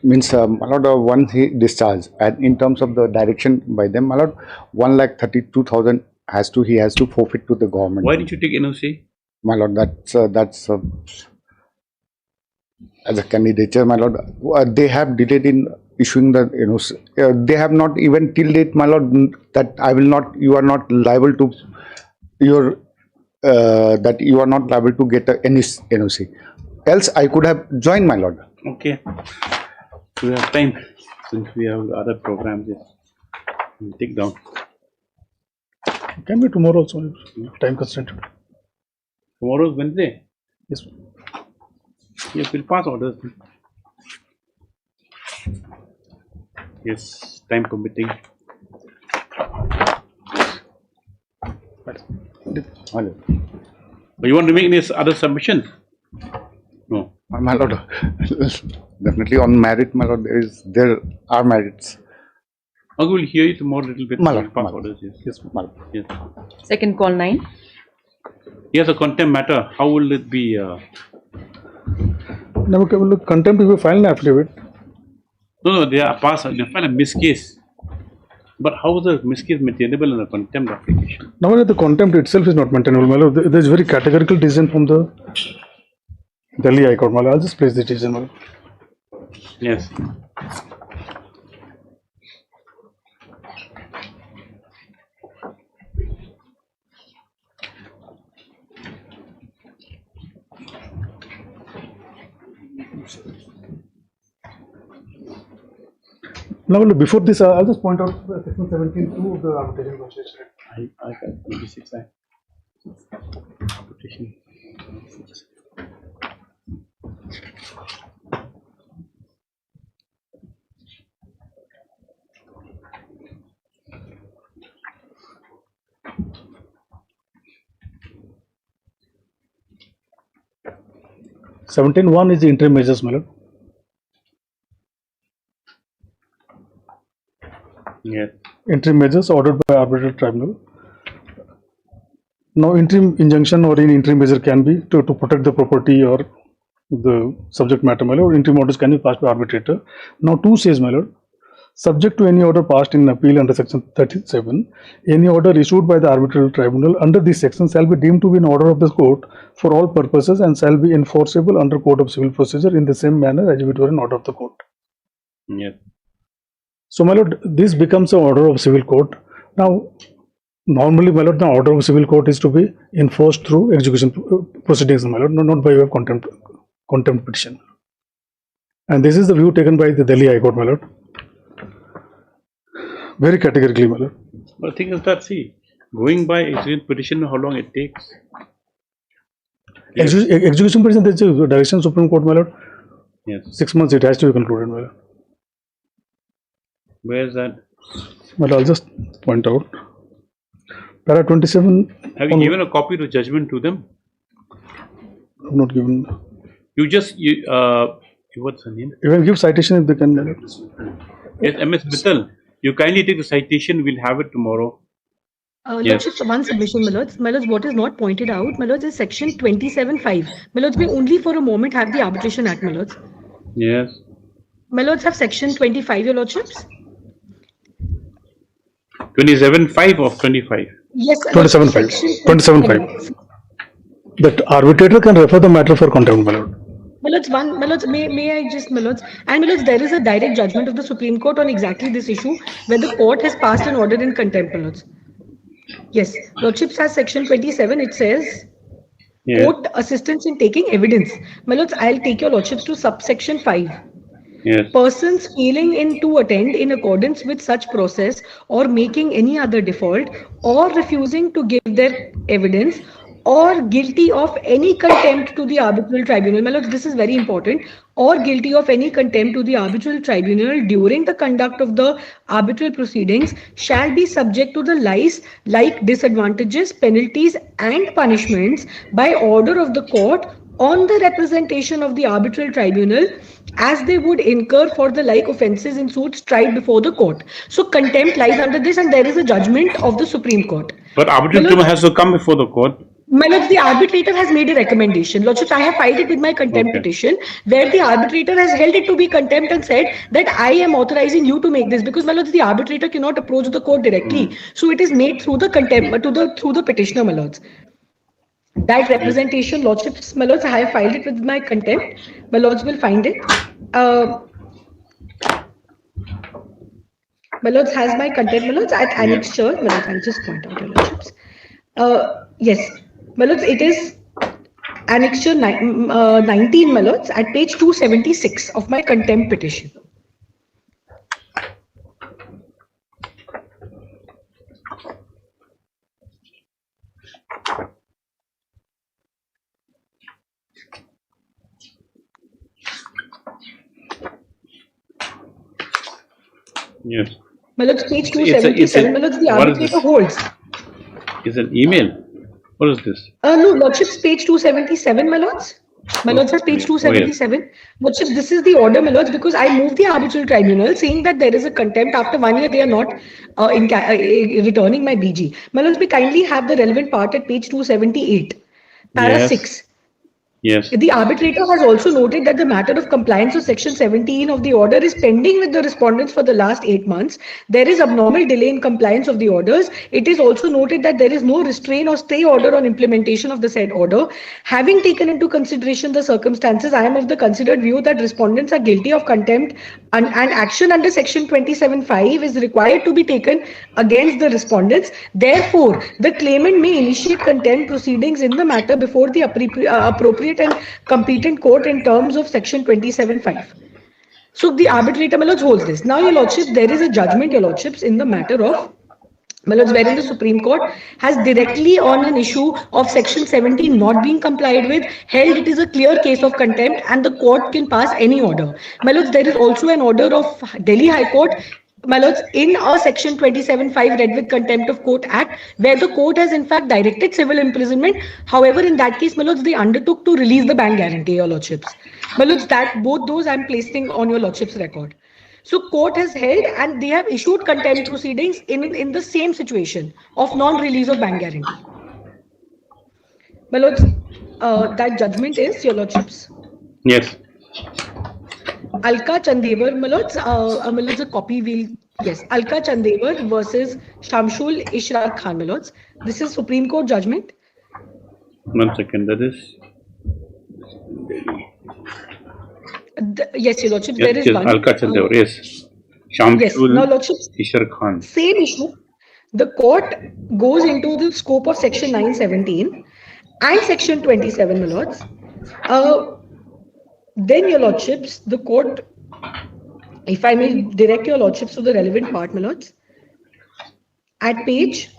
Means my lord, once he discharged, and in terms of the direction by them, my lord, 1,32,000 he has to forfeit to the government. Why did you take NOC? My lord, that's as a candidature, my lord, they have delayed in issuing the NOC. They have not even till date, my lord, that you are not liable to that you are not liable to get any NOC. Else, I could have joined, my lord. Okay. We have time since we have other programs. We'll take down. Can be tomorrow also. Time constraint. Tomorrow is Wednesday. Yes. Yes, we'll pass orders. Yes, time permitting. You want to make this other submission? No. My lord, definitely on merit, my lord, there are merits. I will hear you tomorrow a little bit. My lord, pass orders. Yes, my lord. Yes. Second call 9. Yes, a contempt matter. How will it be? No, okay, well, look, contempt if you file an affidavit. No, they are passed. They file a miscase. But how is the miscase maintainable in a contempt application? Now, the contempt itself is not maintainable, my lord. There is very categorical decision from the Delhi High Court, my lord. I'll just place the decision, my lord. Yes. Now, before this, I'll just point out section 17(2) of the Arbitration Constitution. I can 26 Arbitration. 17(1) is the interim measures, my lord. Yes. Interim measures ordered by arbitral tribunal. Now, interim injunction or any interim measure can be to protect the property or the subject matter, my lord. Interim orders can be passed by arbitrator. Now, 2 says, my lord, subject to any order passed in appeal under section 37, any order issued by the arbitral tribunal under this section shall be deemed to be an order of the court for all purposes and shall be enforceable under Code of Civil Procedure in the same manner as if it were an order of the court. Yes. So, my lord, this becomes an order of civil court. Now, normally, my lord, the order of civil court is to be enforced through execution proceedings, my lord, not by way of contempt petition. And this is the view taken by the Delhi High Court, my lord. Very categorically, my lord. But the thing is that, see, going by execution petition, how long it takes? Yes. Execution petition, there is a direction Supreme Court, my lord. Yes. 6 months it has to be concluded, my lord. Where is that? Well, I'll just point out. Para 27. Have you given a copy to judgment to them? I've not given. You just, what's her name? You can give citation if they can. Yes, MS Mittal. You kindly take the citation, we'll have it tomorrow. Yes. Lordship, one submission, my lords. My lords, what is not pointed out, my lords, is section 27(5). My lords, we only for a moment have the Arbitration Act, my lords. Yes. My lords have section 25, your lordships. 27(5) of 25. Yes, 27(5). 27(5). That arbitrator can refer the matter for contempt, my lord. My lords, may I just, my lords, and my lords, there is a direct judgment of the Supreme Court on exactly this issue, where the court has passed an order in contempt, my lords. Yes, lordships has section 27. It says, court assistance in taking evidence. My lords, I'll take your lordships to subsection 5. Yes. Persons failing to attend in accordance with such process or making any other default or refusing to give their evidence or guilty of any contempt to the arbitral tribunal. My lords, this is very important. Or guilty of any contempt to the arbitral tribunal during the conduct of the arbitral proceedings shall be subject to the like disadvantages, penalties and punishments by order of the court on the representation of the arbitral tribunal as they would incur for the like offences in suits tried before the court. So contempt lies under this, and there is a judgment of the Supreme Court. But arbitral tribunal has to come before the court. My lords, the arbitrator has made a recommendation. Lordships, I have filed it with my contempt petition, where the arbitrator has held it to be contempt and said that I am authorizing you to make this, because, my lords, the arbitrator cannot approach the court directly. So it is made through the contempt, through the petitioner, my lords. That representation, lordships, my lords, I have filed it with my contempt. My lords will find it. My lords has my contempt, my lords, at annexure. My lords, I'll just point out your lordships. Yes, my lords, it is annexure 19, my lords, at page 276 of my contempt petition. Yes. My lords, page 277, my lords, the arbitrator holds. It's an email. What is this? No, lordships, page 277, my lords. My lords, has page 277. Oh, yeah. Lordships, this is the order, my lords, because I moved the arbitral tribunal saying that there is a contempt. After 1 year, they are not returning my BG. My lords, we kindly have the relevant part at page 278, para 6. Yes. The arbitrator has also noted that the matter of compliance with section 17 of the order is pending with the respondents for the last 8 months. There is abnormal delay in compliance of the orders. It is also noted that there is no restraint or stay order on implementation of the said order. Having taken into consideration the circumstances, I am of the considered view that respondents are guilty of contempt and action under section 27(5) is required to be taken against the respondents. Therefore, the claimant may initiate contempt proceedings in the matter before the appropriate and competent court in terms of section 27(5). So the arbitrator, my lords, holds this. Now, your lordships, there is a judgment, your lordships, in the matter of my lords, wherein the Supreme Court has directly on an issue of Section 17 not being complied with, held it is a clear case of contempt and the court can pass any order. My lords, there is also an order of Delhi High Court, my lords, in a Section 27(5) read with Contempt of Court Act, where the court has in fact directed civil imprisonment. However, in that case, my lords, they undertook to release the bank guarantee, your lordships. My lords, that both those I'm placing on your lordship's record. So court has held and they have issued contempt proceedings in the same situation of non-release of bank guarantee. My lords, that judgment is, your lordships. Yes. Alka Chandevar, my lords, a copy will, yes, Alka Chandevar versus Shamshul Ishraq Khan, my lords. This is Supreme Court judgment. 1 second, that is. Yes, your lordships, Yes, there is yes, one. Alka Chandevar, yes. Shamshul Yes, now lordships, Ishraq Khan. same issue. The court goes into the scope of Section 917 and Section 27, my lords. Then, your lordships, the court, if I may direct your lordships to the relevant part, my lords, at page,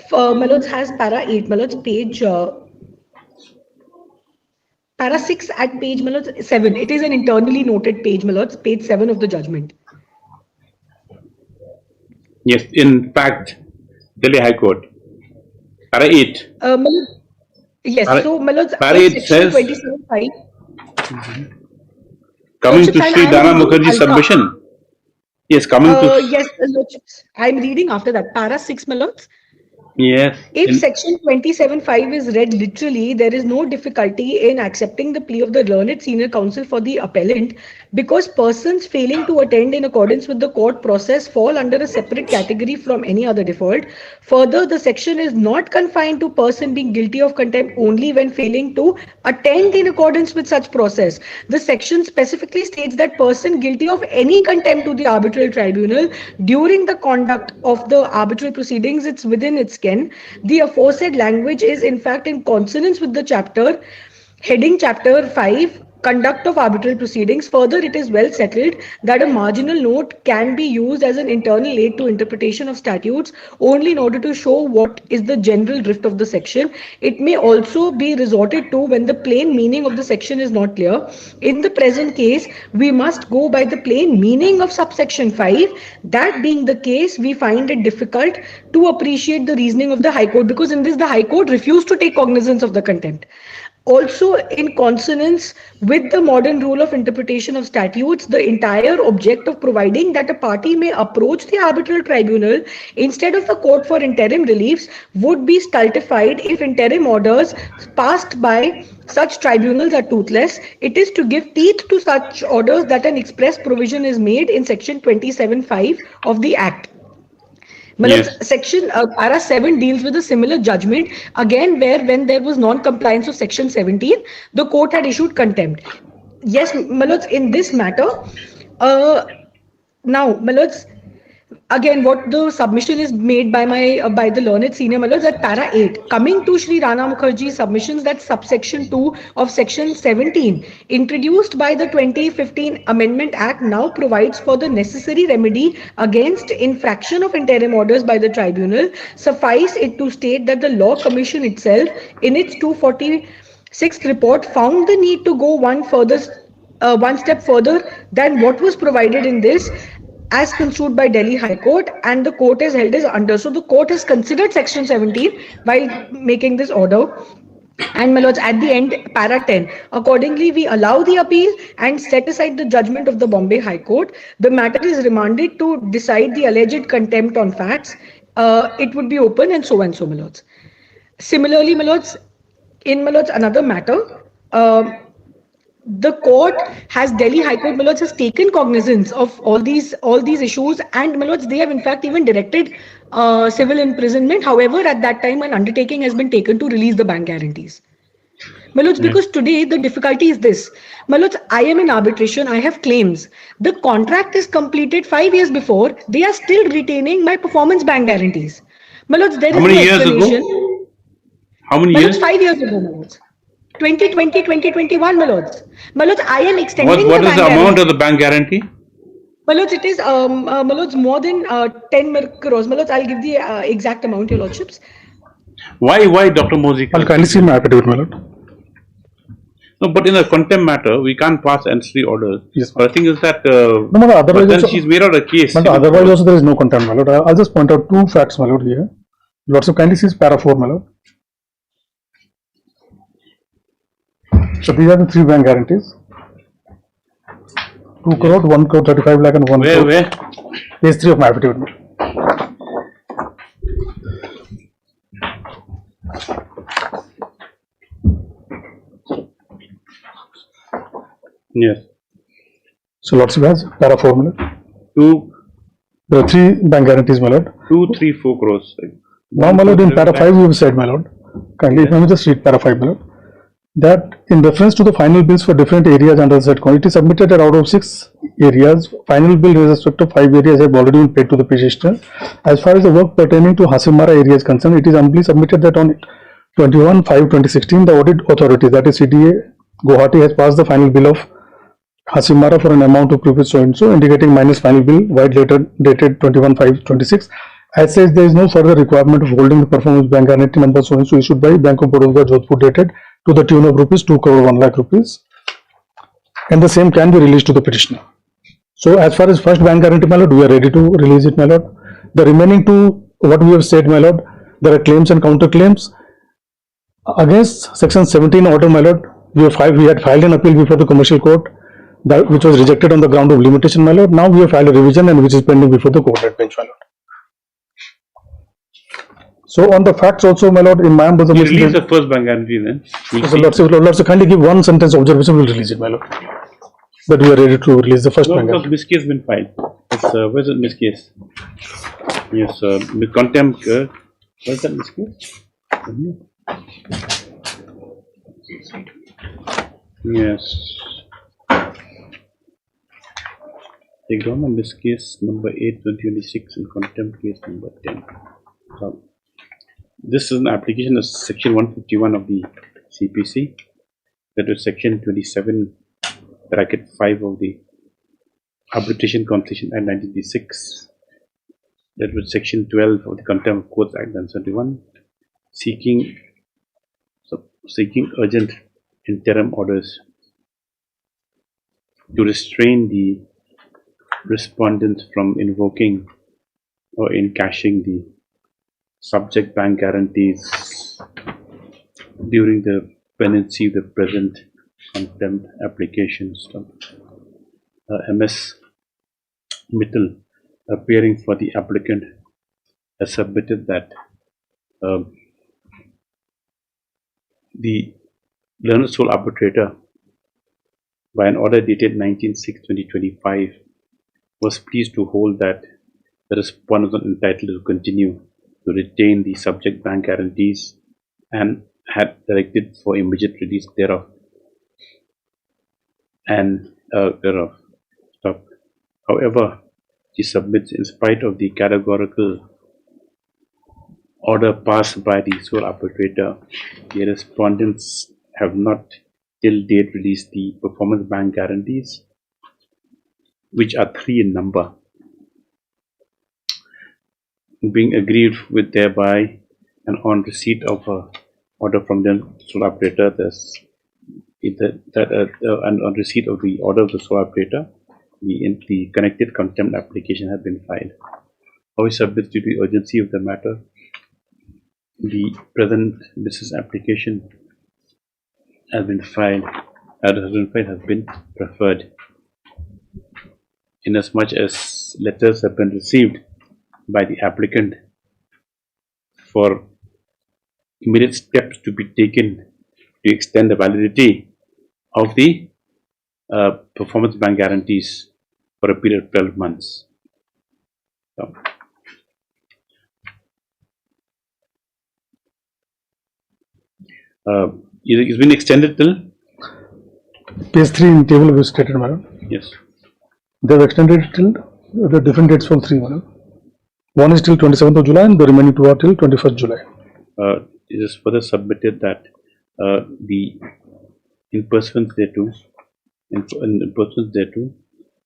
my lords, has para 8, my lords, page, para 6 at page, my lords, 7. It is an internally noted page, my lords, page 7 of the judgment. Yes, in fact, Delhi High Court. Para 8. My lords, yes, so, my lords, para 8 Section says, 27(5). coming to Sri Dana Mukherjee's submission. Yes, coming to. Yes, lordships. I'm reading after that. Para 6, my lords. Yes. If Section 27(5) is read literally, there is no difficulty in accepting the plea of the learned senior counsel for the appellant because persons failing to attend in accordance with the court process fall under a separate category from any other default. Further, the section is not confined to person being guilty of contempt only when failing to attend in accordance with such process. The section specifically states that person guilty of any contempt to the arbitral tribunal during the conduct of the arbitral proceedings, it's within its ken. The aforesaid language is in fact in consonance with the chapter, heading chapter 5, conduct of arbitral proceedings. Further, it is well settled that a marginal note can be used as an internal aid to interpretation of statutes only in order to show what is the general drift of the section. It may also be resorted to when the plain meaning of the section is not clear. In the present case, we must go by the plain meaning of subsection 5. That being the case, we find it difficult to appreciate the reasoning of the High Court because in this the High Court refused to take cognizance of the contempt. Also, in consonance with the modern rule of interpretation of statutes, the entire object of providing that a party may approach the arbitral tribunal instead of the court for interim reliefs would be stultified if interim orders passed by such tribunals are toothless. It is to give teeth to such orders that an express provision is made in Section 27(5) of the Act. Yes. Section para 7 deals with a similar judgment again where when there was non-compliance of Section 17, the court had issued contempt. Yes, my lords, in this matter, now, my lords, again, what the submission is made by by the learned senior, my lords, at para 8, coming to Sri Rana Mukherjee's submissions, that subsection 2 of Section 17, introduced by the 2015 Amendment Act, now provides for the necessary remedy against infraction of interim orders by the tribunal. Suffice it to state that the Law Commission itself, in its 246th report, found the need to go one step further than what was provided in this, as construed by Delhi High Court, and the court has held as under. So the court has considered Section 17 while making this order. And my lords, at the end, para 10, accordingly, we allow the appeal and set aside the judgment of the Bombay High Court. The matter is remanded to decide the alleged contempt on facts. It would be open and so, my lords. Similarly, my lords, in my lords, another matter, the court has, Delhi High Court, my lords, has taken cognizance of all these issues, and my lords, they have in fact even directed civil imprisonment. However, at that time, an undertaking has been taken to release the bank guarantees. My lords, because today the difficulty is this. My lords, I am in arbitration, I have claims. The contract is completed 5 years before, they are still retaining my performance bank guarantees. My lords, there is no explanation. How many years? 5 years ago, my lords. 2020, 2021, my lords. My lords, I am extending what is the amount of the bank guarantee? My lords, it is my lords, more than 10 crores. My lords, I'll give the exact amount, your lordships. Why, Dr. Mozik? I'll kindly see my affidavit, my lord. No, but in a contempt matter, we can't pass ancillary orders. Yes. But the thing is that No, my lord, otherwise but then also, she's made out a case. but otherwise also there is no contempt, my lord. I'll just point out two facts, my lord, here. Lords of kindly sees para 4, my lord. So these are the 3 bank guarantees. 2 crore, 1 crore 35 lakh and 1 crore. Where? Page 3 of my affidavit. Yes. So Lordship has para 4, my lord. There are 3 bank guarantees, my lord. 2, 3, 4 crores. Now, my lord, in para 5 you have said, my lord. Kindly, let me just read para 5, my lord. That in reference to the final bills for different areas under the said count, it is submitted that out of 6 areas, final bill with respect to 5 areas have already been paid to the petitioner. As far as the work pertaining to Hasimara area is concerned, it is humbly submitted that on 21/5/2016, the audit authority, that is CDA Guwahati, has passed the final bill of Hasimara for an amount of rupees so and so, indicating minus final bill, white letter dated 21/5/26. As such, there is no further requirement of holding the performance bank guarantee number so and so issued by Bank of Baroda, Jodhpur, dated to the tune of rupees 2 crore 1 lakh rupees, and the same can be released to the petitioner. So, as far as first bank guarantee, my lord, we are ready to release it, my lord. The remaining 2, what we have said, my lord, there are claims and counterclaims against Section 17 order, my lord. We had filed an appeal before the commercial court, which was rejected on the ground of limitation, my lord. Now we have filed a revision and which is pending before the court at bench, my lord. So on the facts also, my lord, in my bosom, you release the first bank guarantee then. So Lordship, kindly give one sentence observation, we'll release it, my lord. But we are ready to release the first bank guarantee. This case has been filed. It's, where's the miss case? Yes, with contempt. Where's that miss case? Yes. Take down on this case number 8/2026 and contempt case number 10. So, this is an application of section 151 of the CPC, that was section 27(5) of the Arbitration Constitution Act 1986, that was section 12 of the Contempt of Courts Act 1971, seeking urgent interim orders to restrain the respondent from invoking or encashing the subject bank guarantees during the pendency of the present contempt applications. MS Mittal, appearing for the applicant, has submitted that the learned sole arbitrator, by an order dated 19/6/2025, was pleased to hold that the respondent was not entitled to continue to retain the subject bank guarantees and had directed for immediate release thereof. However, she submits, in spite of the categorical order passed by the sole arbitrator, the respondents have not till date released the performance bank guarantees, which are 3 in number, being agreed with thereby, and on receipt of a order from the sole operator, and on receipt of the order of the sole operator, the connected contempt application has been filed. However, subject to the urgency of the matter, the present business application has been preferred, inasmuch as letters have been received by the applicant for immediate steps to be taken to extend the validity of the performance bank guarantees for a period of 12 months. So, it's been extended till Page 3 in table was stated, madam. Yes. They have extended it till the different dates from 3, madam. One is till 27th of July and the remaining 2 are till 21st July. It is further submitted that the in persons thereto,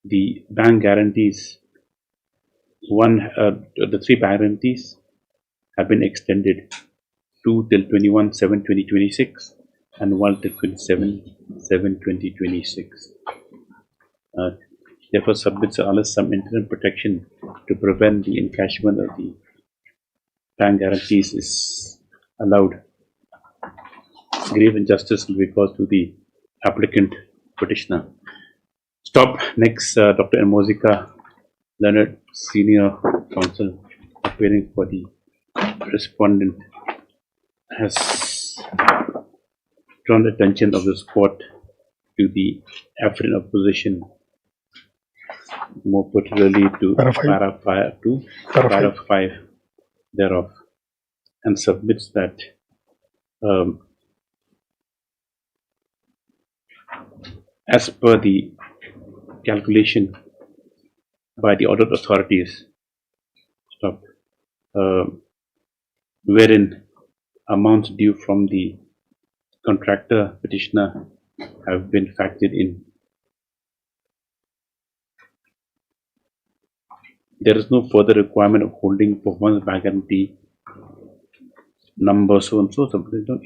the bank guarantees, the 3 bank guarantees have been extended, 2 till 21/7/2026 and 1 till 27/7/2026. Therefore submits unless some interim protection to prevent the encashment of the bank guarantees is allowed, grave injustice will be caused to the applicant petitioner. Stop. Next, Dr. Mozika, Leonard, Senior Counsel, appearing for the respondent, has drawn the attention of this court to the affidavit of position, more particularly to paragraph 5 thereof, and submits that as per the calculation by the audit authorities, wherein amounts due from the contractor petitioner have been factored in. There is no further requirement of holding performance bank guarantee number so and so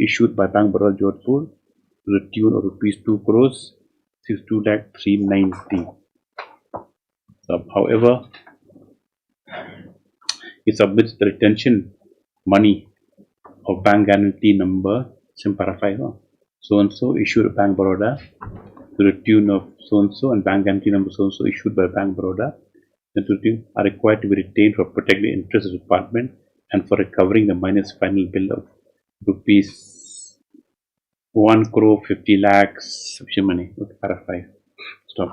issued by Bank Baroda Jodhpur to the tune of rupees 2 crores 62,390. However, he submits the retention money of bank guarantee number Simpara 5 so and so issued by Bank Baroda to the tune of so and so, and bank guarantee number so and so issued by Bank Baroda are required to be retained for protecting the interests of the department and for recovering the minor's final bill of rupees 1 crore 50 lakhs sufficient money. Para 5. Stop.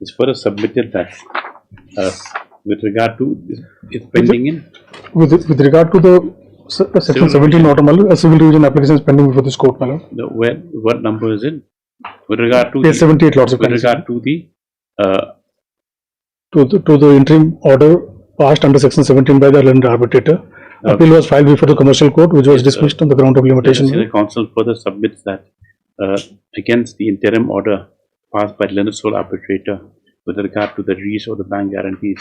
It's further submitted that with regard to it's pending in with regard to the section 17 automatic, a civil revision application is pending before this court, my lord. What number is it? With regard to Yes, 78 lots of with regard to the to the interim order passed under section 17 by the learned arbitrator. Appeal was filed before the commercial court, which was dismissed on the ground of limitation. The council further submits that against the interim order passed by the learned sole arbitrator with regard to the release of the bank guarantees,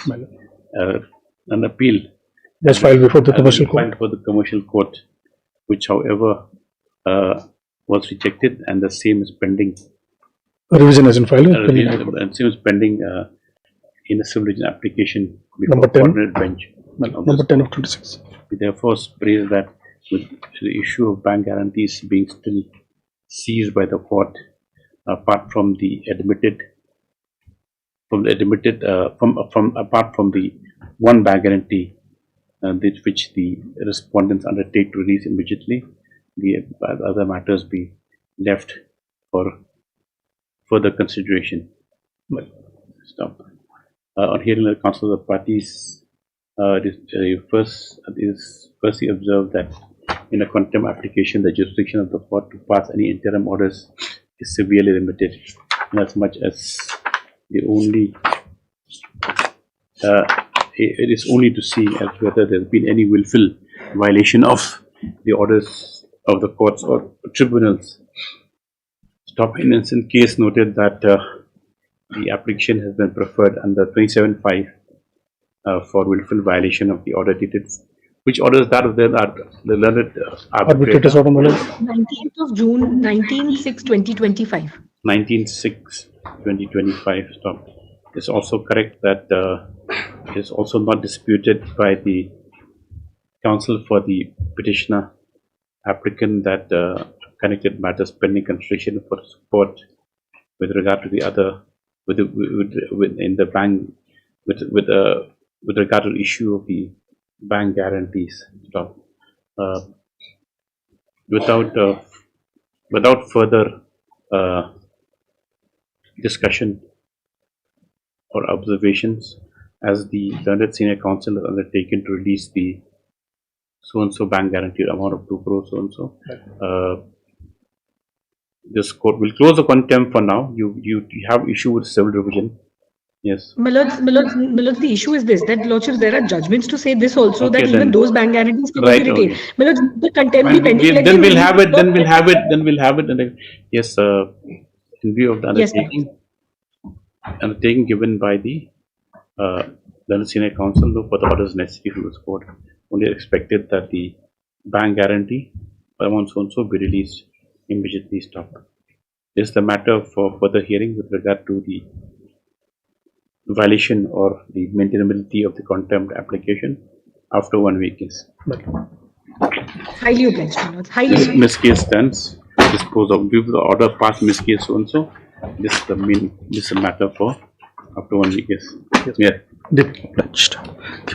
an appeal just filed before the commercial court. Filed before the commercial court, which however was rejected, and the same is pending. A revision has been filed. And same is pending in a civil revision application before Number 10. coordinate bench. Number 10 of 26. We therefore praise that with the issue of bank guarantees being still seized by the court, apart from the apart from the one bank guarantee which the respondents undertake to release immediately, the other matters be left for further consideration. Stop. On hearing the counsel of the parties, firstly observed that in a contempt application, the jurisdiction of the court to pass any interim orders is severely limited, inasmuch as the only it is only to see as whether there has been any willful violation of the orders of the courts or tribunals. Stop. In instant case noted that the application has been preferred under 27(5) for willful violation of the order dated. Which orders that of them are the learned arbitrators? 19th of June, 19/6/2025. 19/6/2025. Stop. It's also correct that it is also not disputed by the counsel for the petitioner applicant that connected matters pending consideration for support with regard to the other in the bank with regard to the issue of the bank guarantees. Stop. Without further discussion or observations, as the learned senior counsel has undertaken to release the so-and-so bank guaranteed amount of 2 crores so-and-so, this court will close the contempt for now. You have issue with civil revision. Yes. Milords, the issue is this, that Lordship, there are judgments to say this also, Okay, that even those bank guarantees can right, be retained. okay. Milords, the contempt be pending. Then we'll have it. Then we'll have it. And then, yes, in view of the Yes, undertaking, undertaking given by the London Senior Counsel, no further orders necessary from this court. Only expected that the bank guarantee amount so and so be released immediately stopped. This is the matter for further hearing with regard to the violation or the maintainability of the contempt application after 1 week is. Highly obliged, my lords. Highly This obliged. miss case stands disposed of. Give the order pass miss case so and so. This is the this is a matter for after 1 week is. Yeah. Pledged.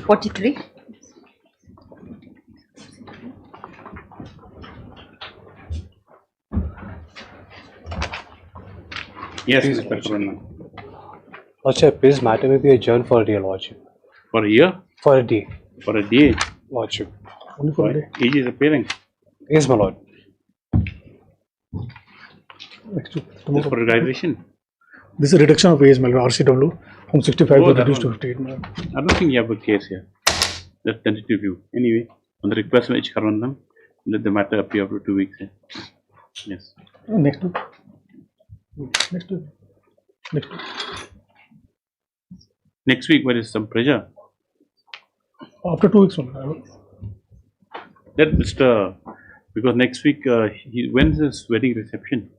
43. Yes, Mr. Karan. Lordship, this matter may be adjourned for a day, Lordship. For a year? For a day. For a day? Lordship. Only for a day. Age is appearing. Yes, my lord. This for registration. This is a reduction of age, my lord, RCW from 65 to reduced to 58. My lord. I don't think you have a case here. Just tentative view. Anyway, on the request of H. Karandam, let the matter appear after 2 weeks. Yes. Next week. Next week. Next week. Next week, there is some pressure. After 2 weeks, my lord. That Mr. Because next week, when is his wedding reception?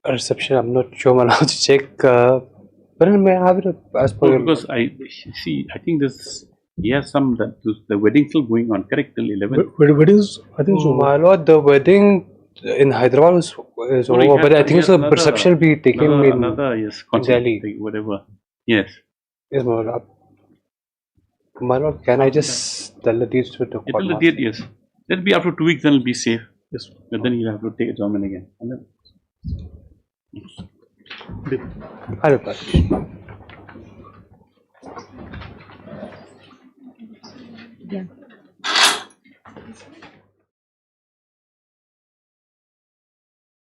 A reception, I'm not sure, my lord, to check. But may I have it as per No, because I see, I think this, he has some, the wedding still going on, correct, till 11. Weddings, I think so. My lord, the wedding in Hyderabad is over, but I think so. Reception will be taking in another, yes, concert, Delhi. whatever. Yes. Yes, my lord. My lord, can I just tell the dates to the court? Tell the date, yes. That'll be after 2 weeks, then it'll be safe. Yes. But then you'll have to take examen again. And then, I reply. Yeah.